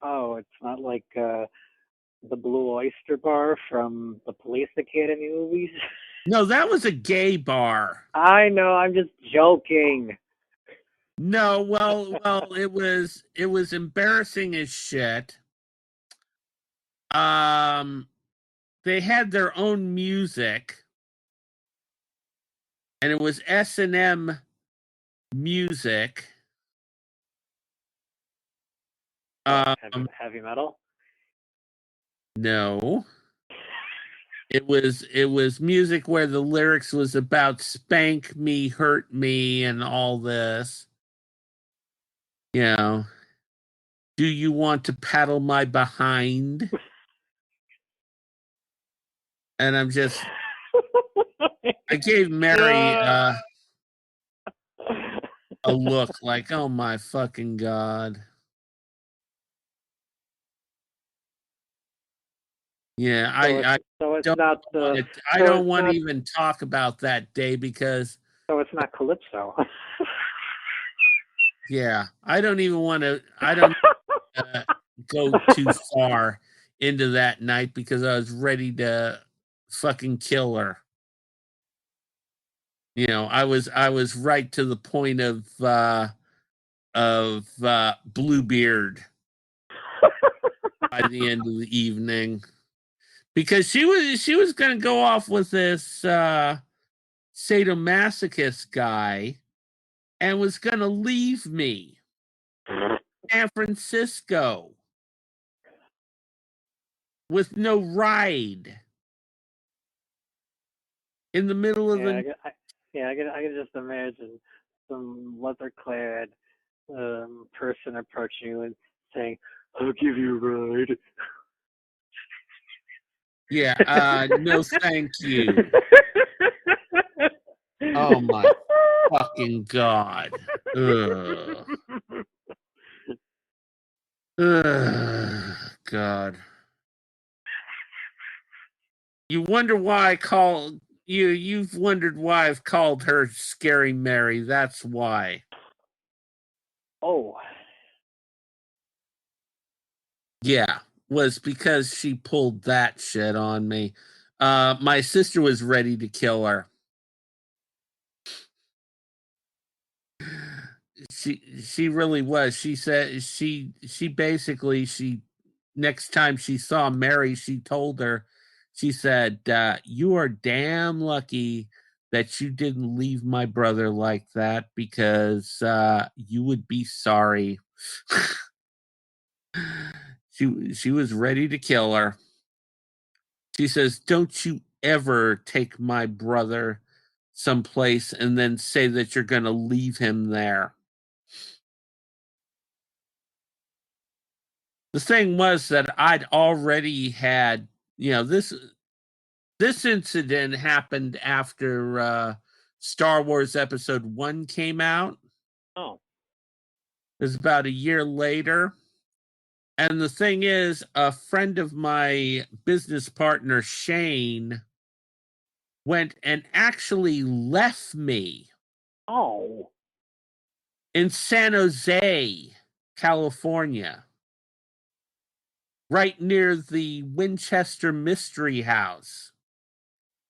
Speaker 7: Oh, it's not like the Blue Oyster Bar from the Police Academy movies.
Speaker 8: No, that was a gay bar.
Speaker 7: I know. I'm just joking.
Speaker 8: No, well, it was embarrassing as shit. They had their own music, and it was S&M music.
Speaker 7: Heavy metal.
Speaker 8: No. It was music where the lyrics was about spank me, hurt me, and all this. You know, do you want to paddle my behind? And I'm just, I gave Mary a look like, oh my fucking God. Yeah, I don't want to even talk about that day because.
Speaker 7: So it's not Calypso.
Speaker 8: Yeah, I don't even want to. I don't go too far into that night because I was ready to fucking kill her. You know, I was right to the point of Bluebeard by the end of the evening. Because she was going to go off with this sadomasochist guy and was going to leave me in San Francisco with no ride in the middle of the.
Speaker 7: I can just imagine some leather-clad person approaching you and saying, "I'll give you a ride."
Speaker 8: Yeah, no thank you. Oh my fucking God. Ugh. Ugh, God. You wonder why I call you've wondered why I've called her Scary Mary. That's why.
Speaker 7: Oh.
Speaker 8: Yeah, was because she pulled that shit on me. My sister was ready to kill her. She really was. She said she basically next time she saw Mary, she told her, she said, you are damn lucky that you didn't leave my brother like that because you would be sorry. She was ready to kill her. She says, don't you ever take my brother someplace and then say that you're going to leave him there. The thing was that I'd already had, you know, this incident happened after Star Wars Episode 1 came out.
Speaker 7: Oh.
Speaker 8: It was about a year later. And the thing is, a friend of my business partner, Shane, went and actually left me.
Speaker 7: Oh.
Speaker 8: In San Jose, California. Right near the Winchester Mystery House.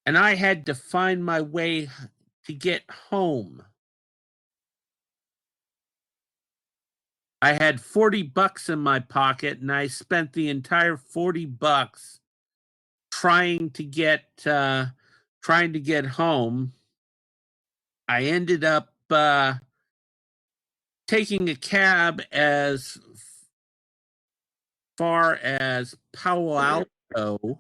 Speaker 8: And I had to find my way to get home. I had $40 in my pocket, and I spent the entire $40 trying to get home. I ended up taking a cab as far as Palo Alto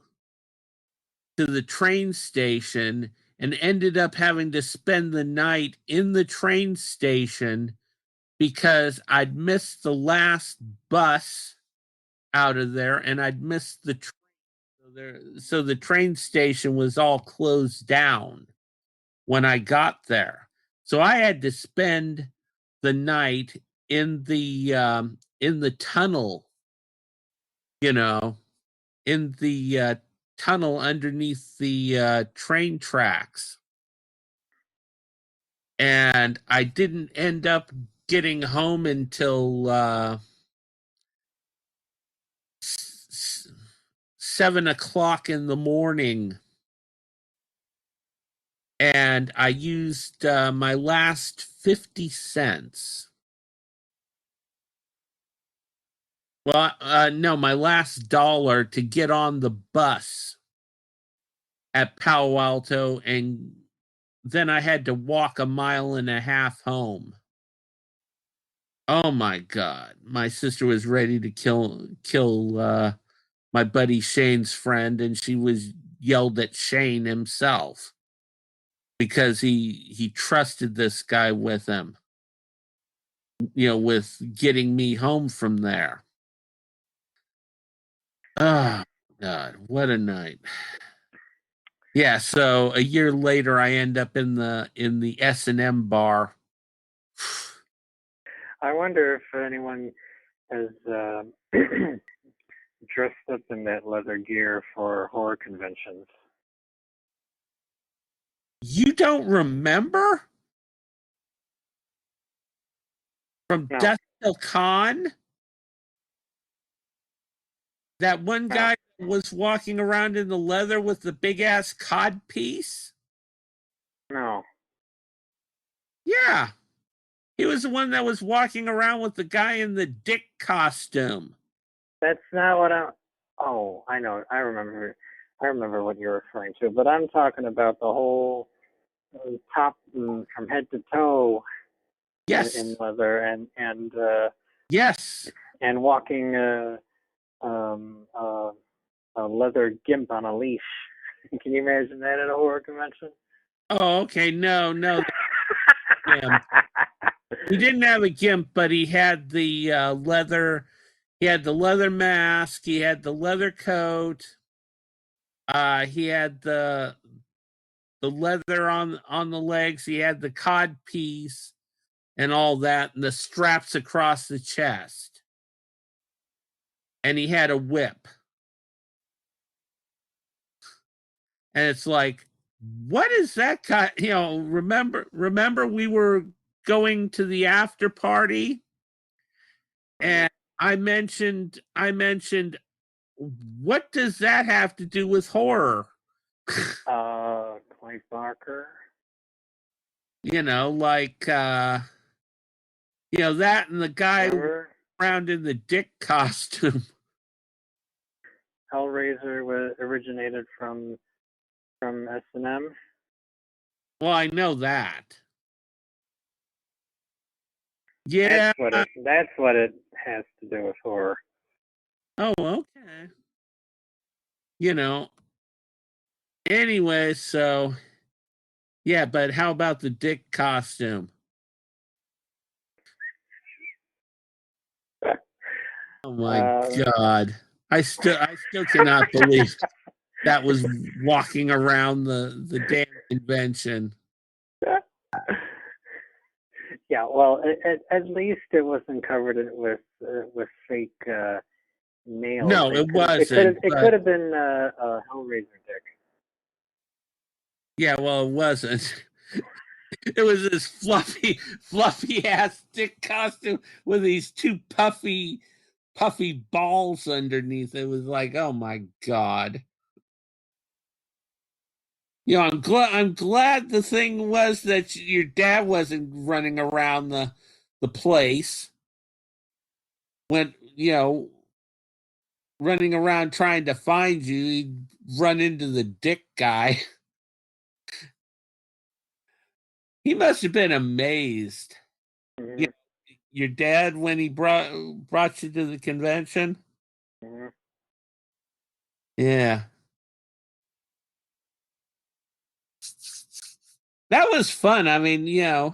Speaker 8: to the train station and ended up having to spend the night in the train station because I'd missed the last bus out of there and I'd missed the train. So So the train station was all closed down when I got there. So I had to spend the night in the tunnel, you know, in the tunnel underneath the train tracks. And I didn't end up getting home until 7 o'clock in the morning. And I used my last 50 cents. Well, no, my last dollar to get on the bus at Palo Alto, and then I had to walk 1.5 miles home. Oh my God. My sister was ready to kill my buddy Shane's friend, and she was yelled at Shane himself because he trusted this guy with him, with getting me home from there. Oh God, what a night. Yeah, so a year later I end up in the S&M bar.
Speaker 7: I wonder if anyone has dressed up in that leather gear for horror conventions.
Speaker 8: You don't remember? From
Speaker 7: No.
Speaker 8: Death Till Con? That one guy was walking around in the leather with the big ass cod piece?
Speaker 7: No.
Speaker 8: Yeah. He was the one that was walking around with the guy in the dick costume.
Speaker 7: That's not what I know. I remember what you're referring to, but I'm talking about the whole top from head to toe.
Speaker 8: Yes.
Speaker 7: In leather and
Speaker 8: yes.
Speaker 7: And walking a leather gimp on a leash. Can you imagine that at a horror convention?
Speaker 8: Oh, okay. No. He didn't have a gimp, but he had the leather. He had the leather mask. He had the leather coat. He had the leather on the legs. He had the cod piece and all that, and the straps across the chest. And he had a whip. And it's like, what is that guy? Remember we were going to the after party, and I mentioned, what does that have to do with horror?
Speaker 7: Clive Barker.
Speaker 8: That and the guy around in the dick costume.
Speaker 7: Hellraiser originated from S&M.
Speaker 8: Well, I know that. Yeah.
Speaker 7: That's what it has to do with horror.
Speaker 8: Oh, okay. Anyway, so yeah, but how about the dick costume? Oh my God. I still cannot believe that was walking around the damn convention.
Speaker 7: Yeah, well, at least it wasn't covered with fake nails.
Speaker 8: No, it wasn't.
Speaker 7: It could have been a Hellraiser dick.
Speaker 8: Yeah, well, it wasn't. It was this fluffy ass dick costume with these two puffy balls underneath. It was like, oh my God. I'm glad the thing was that your dad wasn't running around the place when, running around trying to find you. He'd run into the dick guy. He must have been amazed.
Speaker 7: Mm-hmm.
Speaker 8: Your dad, when he brought you to the convention?
Speaker 7: Mm-hmm.
Speaker 8: Yeah. That was fun. I mean, yeah,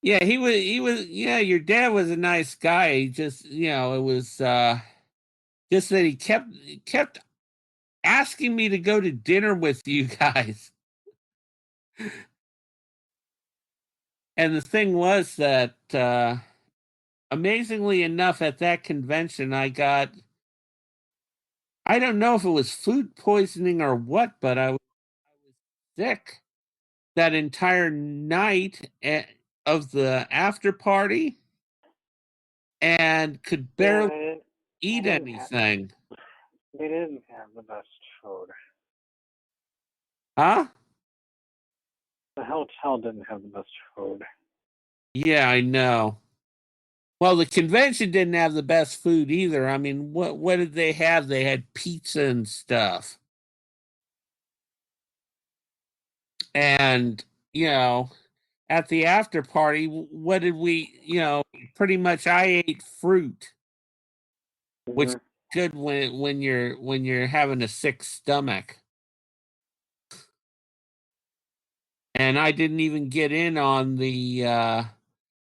Speaker 8: he was, your dad was a nice guy. He just, it was, Just that he kept asking me to go to dinner with you guys. And the thing was that, amazingly enough, at that convention, I don't know if it was food poisoning or what, but I was sick that entire night of the after party and could barely eat anything.
Speaker 7: They didn't have the best food.
Speaker 8: Huh?
Speaker 7: The hotel didn't have the best food.
Speaker 8: Yeah, I know. Well, the convention didn't have the best food either. I mean, what did they have? They had pizza and stuff. And, at the after party, what did we, pretty much I ate fruit, which is good when you're having a sick stomach. And I didn't even get in on the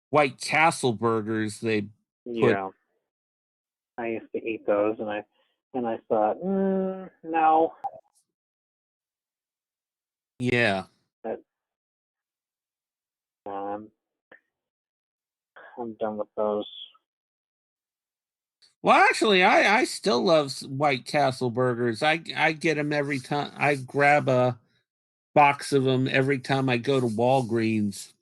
Speaker 8: White Castle burgers they put.
Speaker 7: Yeah. I used to eat those, and I thought, no.
Speaker 8: Yeah.
Speaker 7: But, I'm done with those.
Speaker 8: Well, actually, I still love White Castle burgers. I get them every time. I grab a box of them every time I go to Walgreens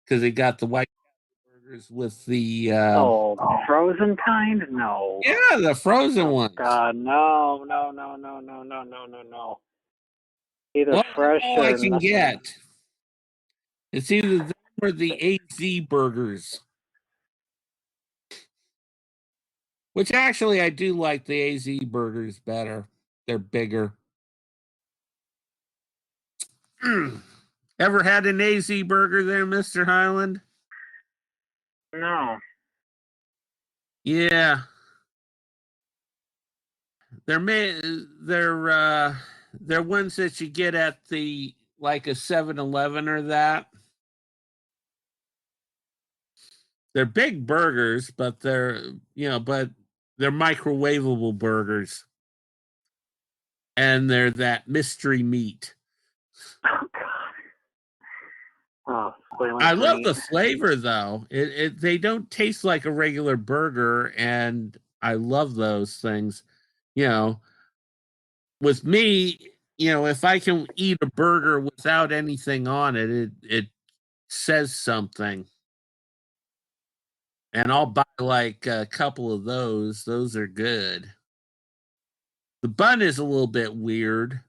Speaker 8: because they got the White Castle burgers with the
Speaker 7: the frozen kind? No.
Speaker 8: Yeah, the frozen ones.
Speaker 7: God, no. Either fresh
Speaker 8: all
Speaker 7: or
Speaker 8: I can
Speaker 7: nothing.
Speaker 8: get. It's either them or the AZ burgers. Which actually I do like the AZ burgers better. They're bigger. Ever had an AZ burger there, Mr. Highland?
Speaker 7: No.
Speaker 8: Yeah. They're ones that you get at the like a 7-Eleven or that. They're big burgers, but they're microwavable burgers. And they're that mystery meat.
Speaker 7: Oh God. Oh,
Speaker 8: I love the flavor though. They don't taste like a regular burger, and I love those things. With me, if I can eat a burger without anything on it says something. And I'll buy like a couple of those. Those are good. The bun is a little bit weird,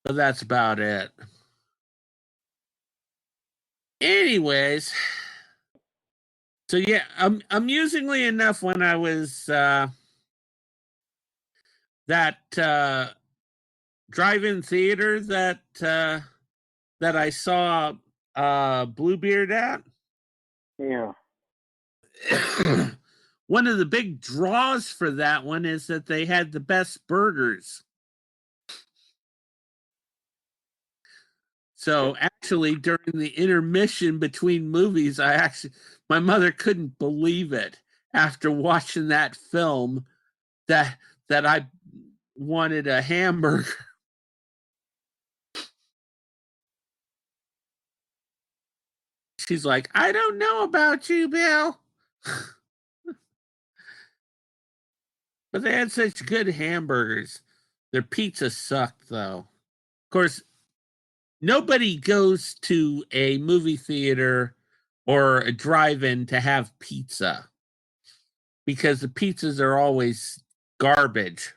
Speaker 8: but that's about it. Anyways, so yeah, amusingly enough, when I was that drive-in theater that I saw Bluebeard at.
Speaker 7: Yeah.
Speaker 8: One of the big draws for that one is that they had the best burgers. So actually, during the intermission between movies, my mother couldn't believe it after watching that film that I wanted a hamburger. She's like, I don't know about you, Bill. But they had such good hamburgers. Their pizza sucked, though. Of course, nobody goes to a movie theater or a drive-in to have pizza because the pizzas are always garbage.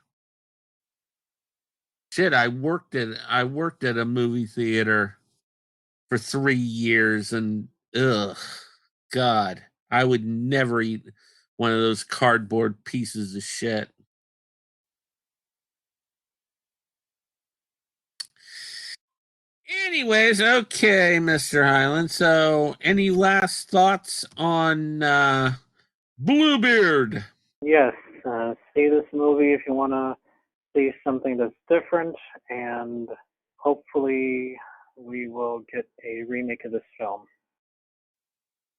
Speaker 8: Shit, I worked at a movie theater for 3 years, and God, I would never eat one of those cardboard pieces of shit. Anyways, okay, Mr. Highland. So, any last thoughts on Bluebeard?
Speaker 7: Yes. See this movie if you want to see something that's different, and hopefully we will get a remake of this film.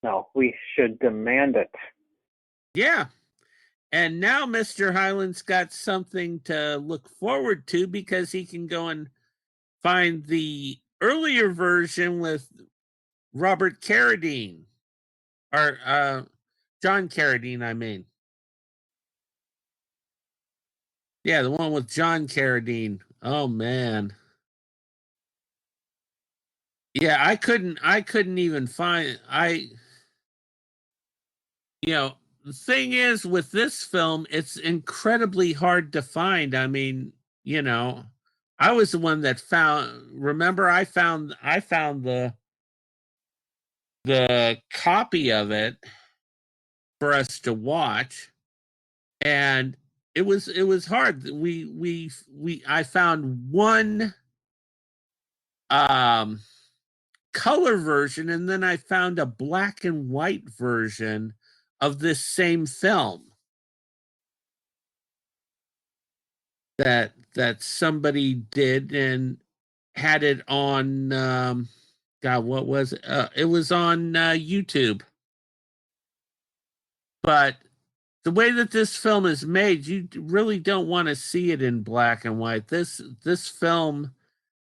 Speaker 7: No, we should demand it.
Speaker 8: Yeah. And now Mr. Highland's got something to look forward to because he can go and find the earlier version with Robert Carradine, or John Carradine, I mean. Yeah, the one with John Carradine. Oh man. Yeah, I couldn't even find the thing is with this film, it's incredibly hard to find. I mean, I was the one that I found the copy of it for us to watch, and it was hard. I found one color version, and then I found a black and white version of this same film that somebody did and had it on God, what was it? It was on YouTube. But the way that this film is made, you really don't want to see it in black and white. This film,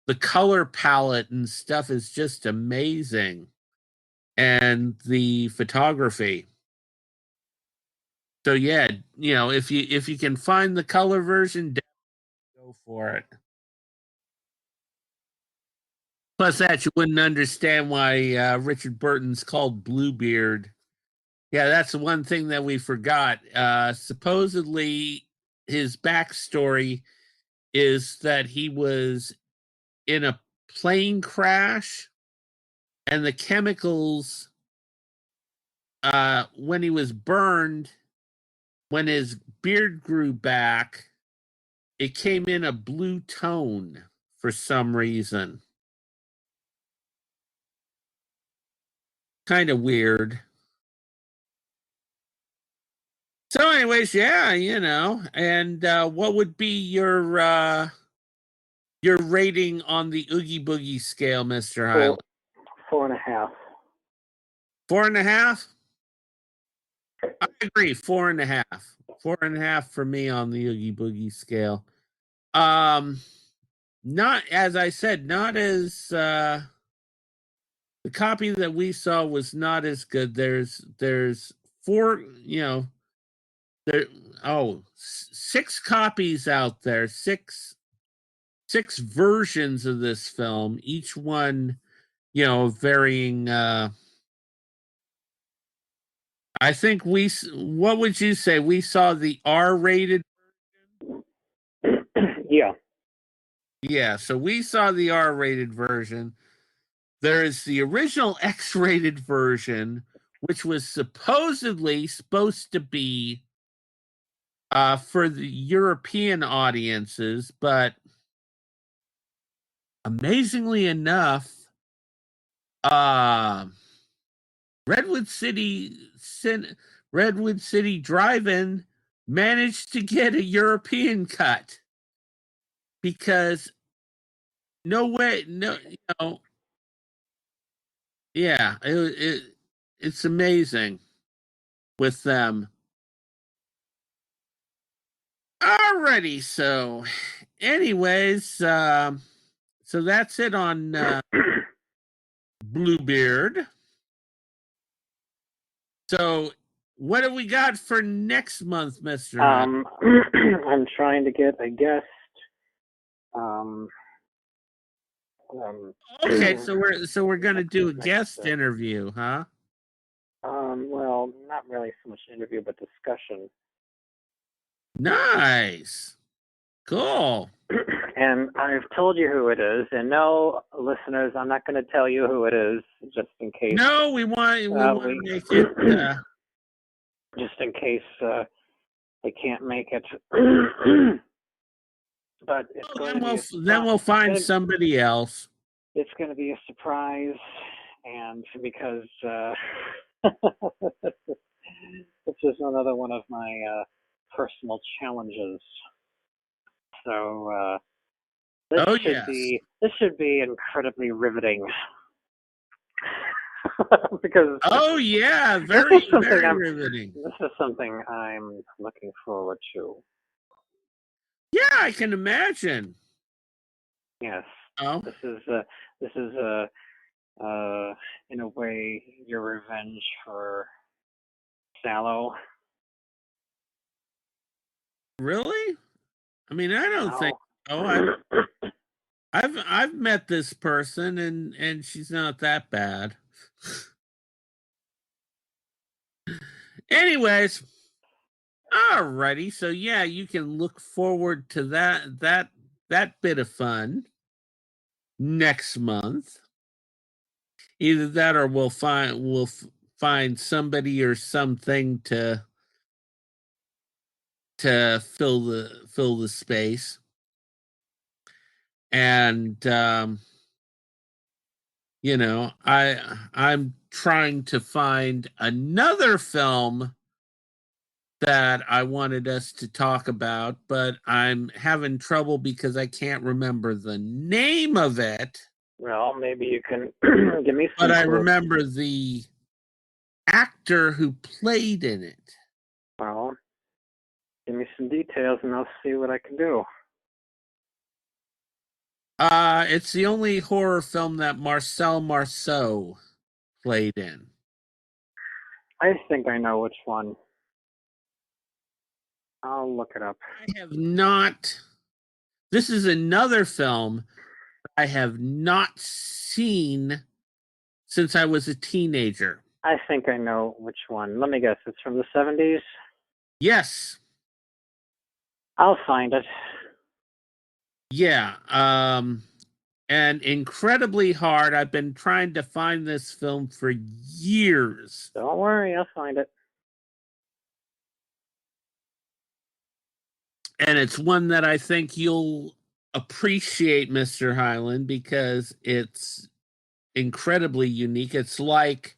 Speaker 8: the color palette and stuff is just amazing, and the photography. So yeah, if you can find the color version, go for it. Plus that you wouldn't understand why Richard Burton's called Bluebeard. Yeah, that's the one thing that we forgot. Supposedly his backstory is that he was in a plane crash, and the chemicals, when he was burned, when his beard grew back, it came in a blue tone for some reason. Kind of weird. So anyways, yeah, and what would be your rating on the Oogie Boogie scale, Mr. Highland?
Speaker 7: 4.5.
Speaker 8: 4.5? I agree, 4.5. 4.5 for me on the Oogie Boogie scale. Not, as I said, not as the copy that we saw was not as good. There's four, there 6 copies out there, six versions of this film, each one, varying. I think what would you say? We saw the R-rated version?
Speaker 7: Yeah.
Speaker 8: Yeah, so we saw the R-rated version. There is the original X-rated version, which was supposedly supposed to be for the European audiences, but amazingly enough, Redwood City Drive-In managed to get a European cut, because yeah, it's amazing with them. Alrighty, so anyways, so that's it on Bluebeard. So what do we got for next month, Mr.
Speaker 7: I'm trying to get a guest.
Speaker 8: Okay, so we're gonna do a guest interview, huh?
Speaker 7: Well, not really so much interview, but discussion.
Speaker 8: Nice. Cool.
Speaker 7: And I've told you who it is, and no, listeners, I'm not going to tell you who it is, just in case.
Speaker 8: No, we want to make it.
Speaker 7: Just in case they can't make it. But it's
Speaker 8: then we'll find somebody else.
Speaker 7: It's going to be a surprise, and because this is another one of my personal challenges. So this should be incredibly riveting. because
Speaker 8: Oh yeah,
Speaker 7: this
Speaker 8: very
Speaker 7: is something
Speaker 8: very
Speaker 7: I'm
Speaker 8: riveting.
Speaker 7: this is something I'm looking forward to.
Speaker 8: Yeah, I can imagine.
Speaker 7: Yes,
Speaker 8: Oh,
Speaker 7: this is in a way your revenge for Sallow.
Speaker 8: really? I mean, I don't think.
Speaker 7: No.
Speaker 8: Oh, I've met this person and she's not that bad. Anyways, alrighty. So yeah, you can look forward to that bit of fun next month. Either that or we'll find somebody or something to fill the space. And you know, I'm trying to find another film that I wanted us to talk about, but I'm having trouble because I can't remember the name of it.
Speaker 7: Well, maybe you can give me some.
Speaker 8: But I
Speaker 7: clues.
Speaker 8: remember the actor who played in it.
Speaker 7: Well, give me some details and I'll see what I can do.
Speaker 8: It's the only horror film that Marcel Marceau played in.
Speaker 7: I think I know which one. I'll look it up.
Speaker 8: I have not. This is another film I have not seen since I was a teenager.
Speaker 7: I think I know which one. Let me guess. It's from the 70s?
Speaker 8: Yes.
Speaker 7: I'll find it.
Speaker 8: Yeah. And incredibly hard. I've been trying to find this film for years.
Speaker 7: Don't worry, I'll find it.
Speaker 8: And it's one that I think you'll appreciate, Mr. Highland, because it's incredibly unique. It's like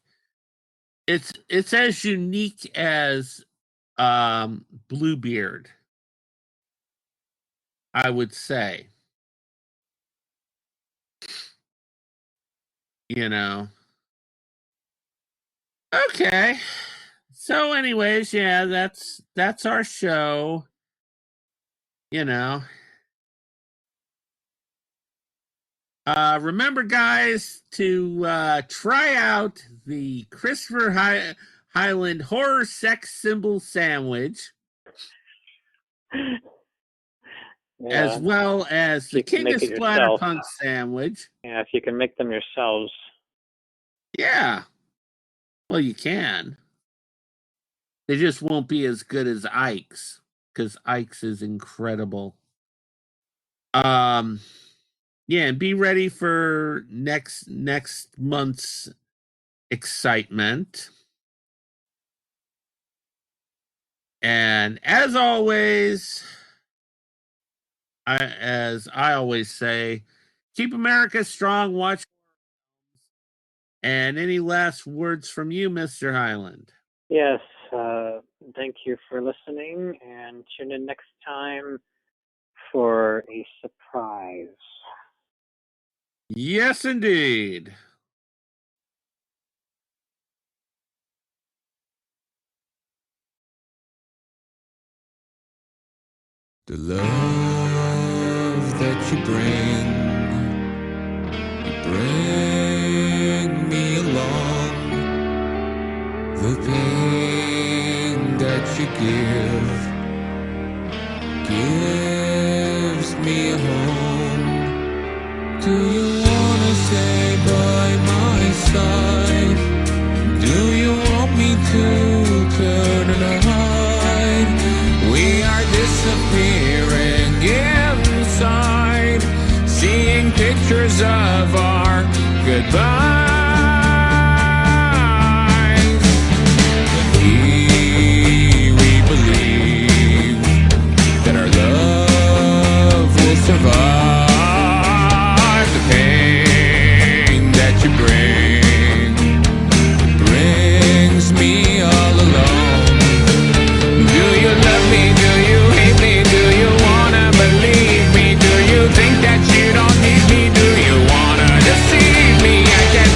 Speaker 8: it's as unique as Bluebeard, I would say. You know. Okay. So anyways, yeah, that's our show. You know. Remember, guys, to try out the Christopher Highland horror sex symbol sandwich, as well as the King of Splatter Punk sandwich.
Speaker 7: Yeah, if you can make them yourselves.
Speaker 8: Yeah. Well, you can. They just won't be as good as Ike's, because Ike's is incredible. Yeah, and be ready for next month's excitement. And as always, as I always say, keep America strong, watch. And any last words from you, Mr. Highland?
Speaker 7: Yes, thank you for listening, and tune in next time for a surprise.
Speaker 8: Yes, indeed.
Speaker 4: The love that you bring me along. The pain that you gives me a home. Do you wanna stay by my side? Do you want me to turn and hide? We are disappearing inside, seeing pictures of our goodbyes. We believe that our love will survive. The pain that you bring brings me all alone. Do you love me? Do you hate me? Do you wanna believe me? Do you think that you don't need me? Do you wanna deceive me? I can't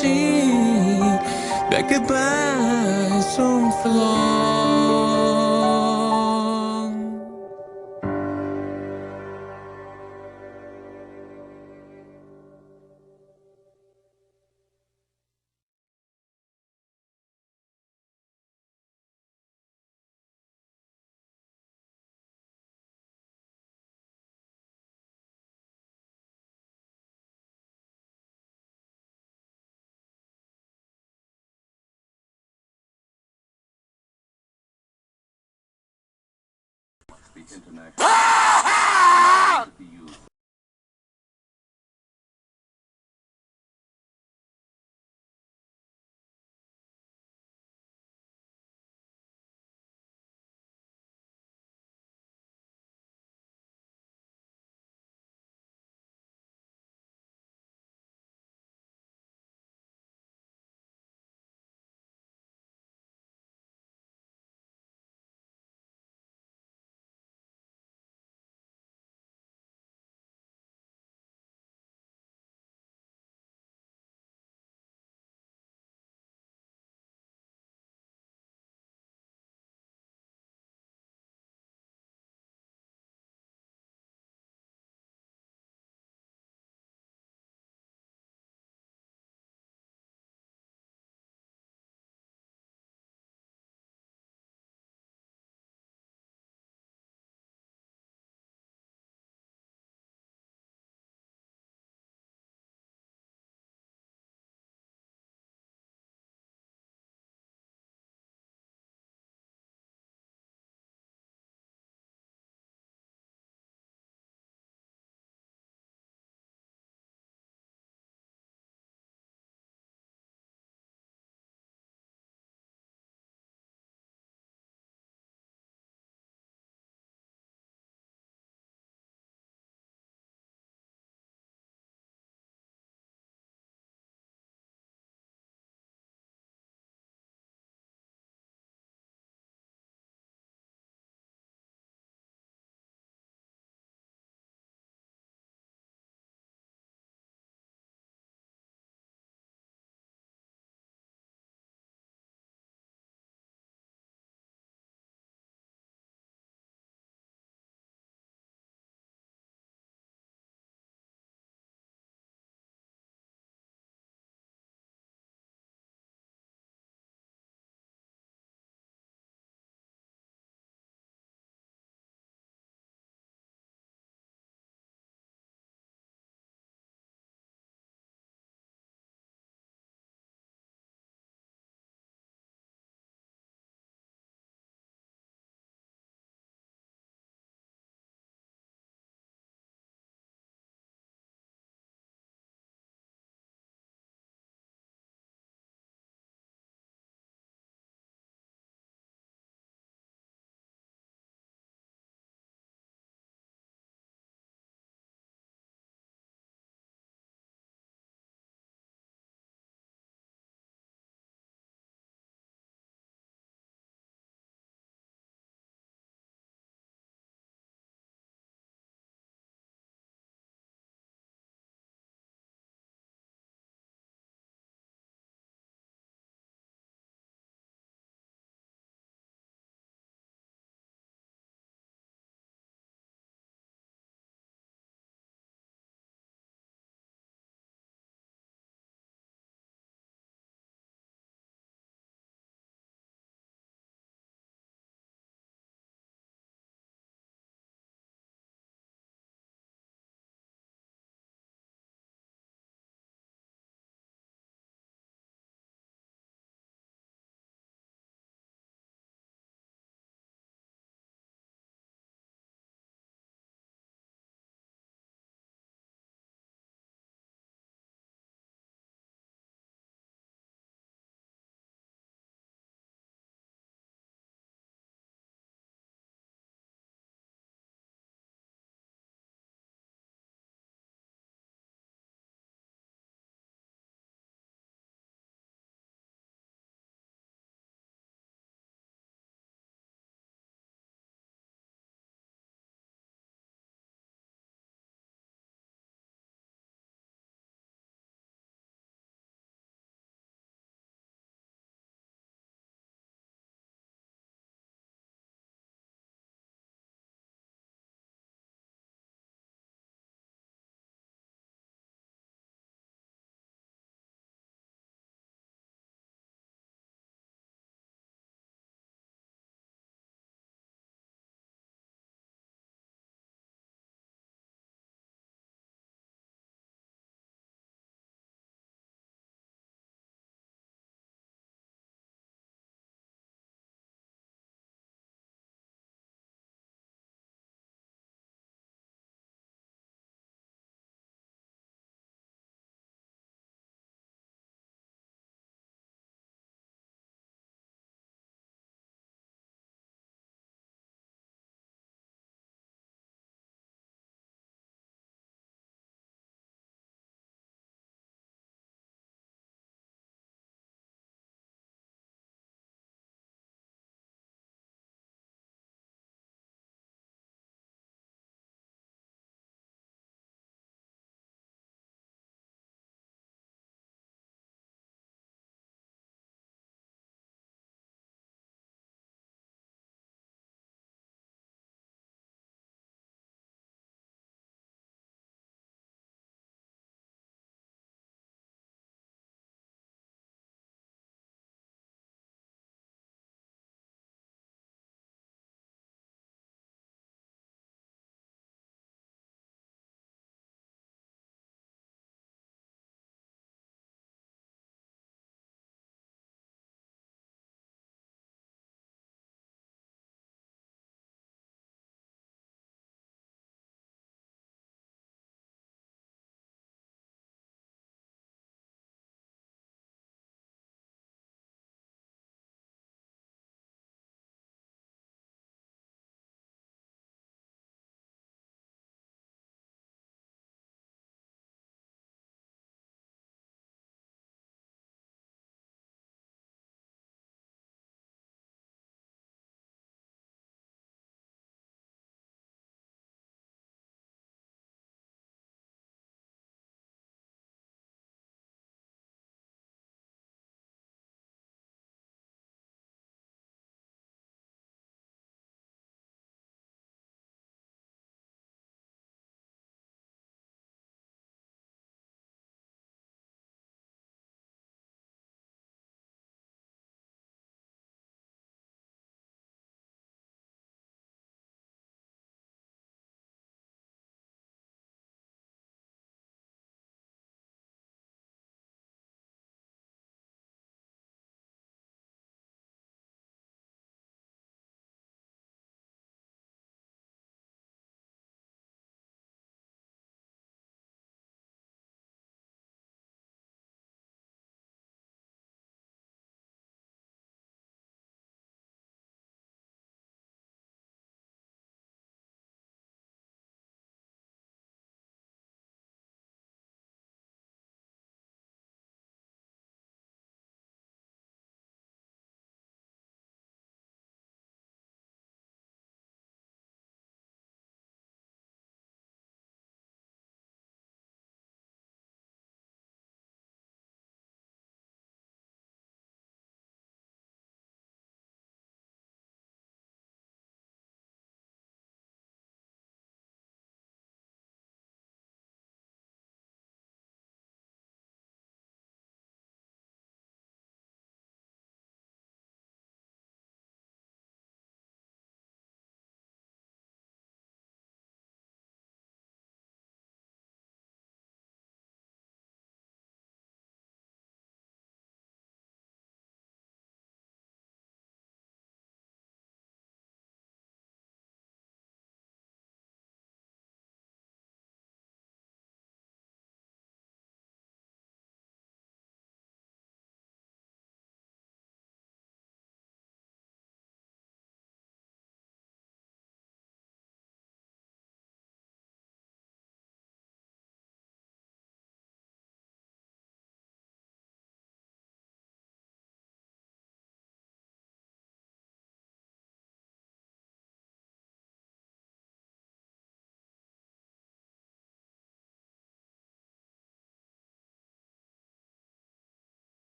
Speaker 4: see that goodbye is soon for long.
Speaker 3: Speak international.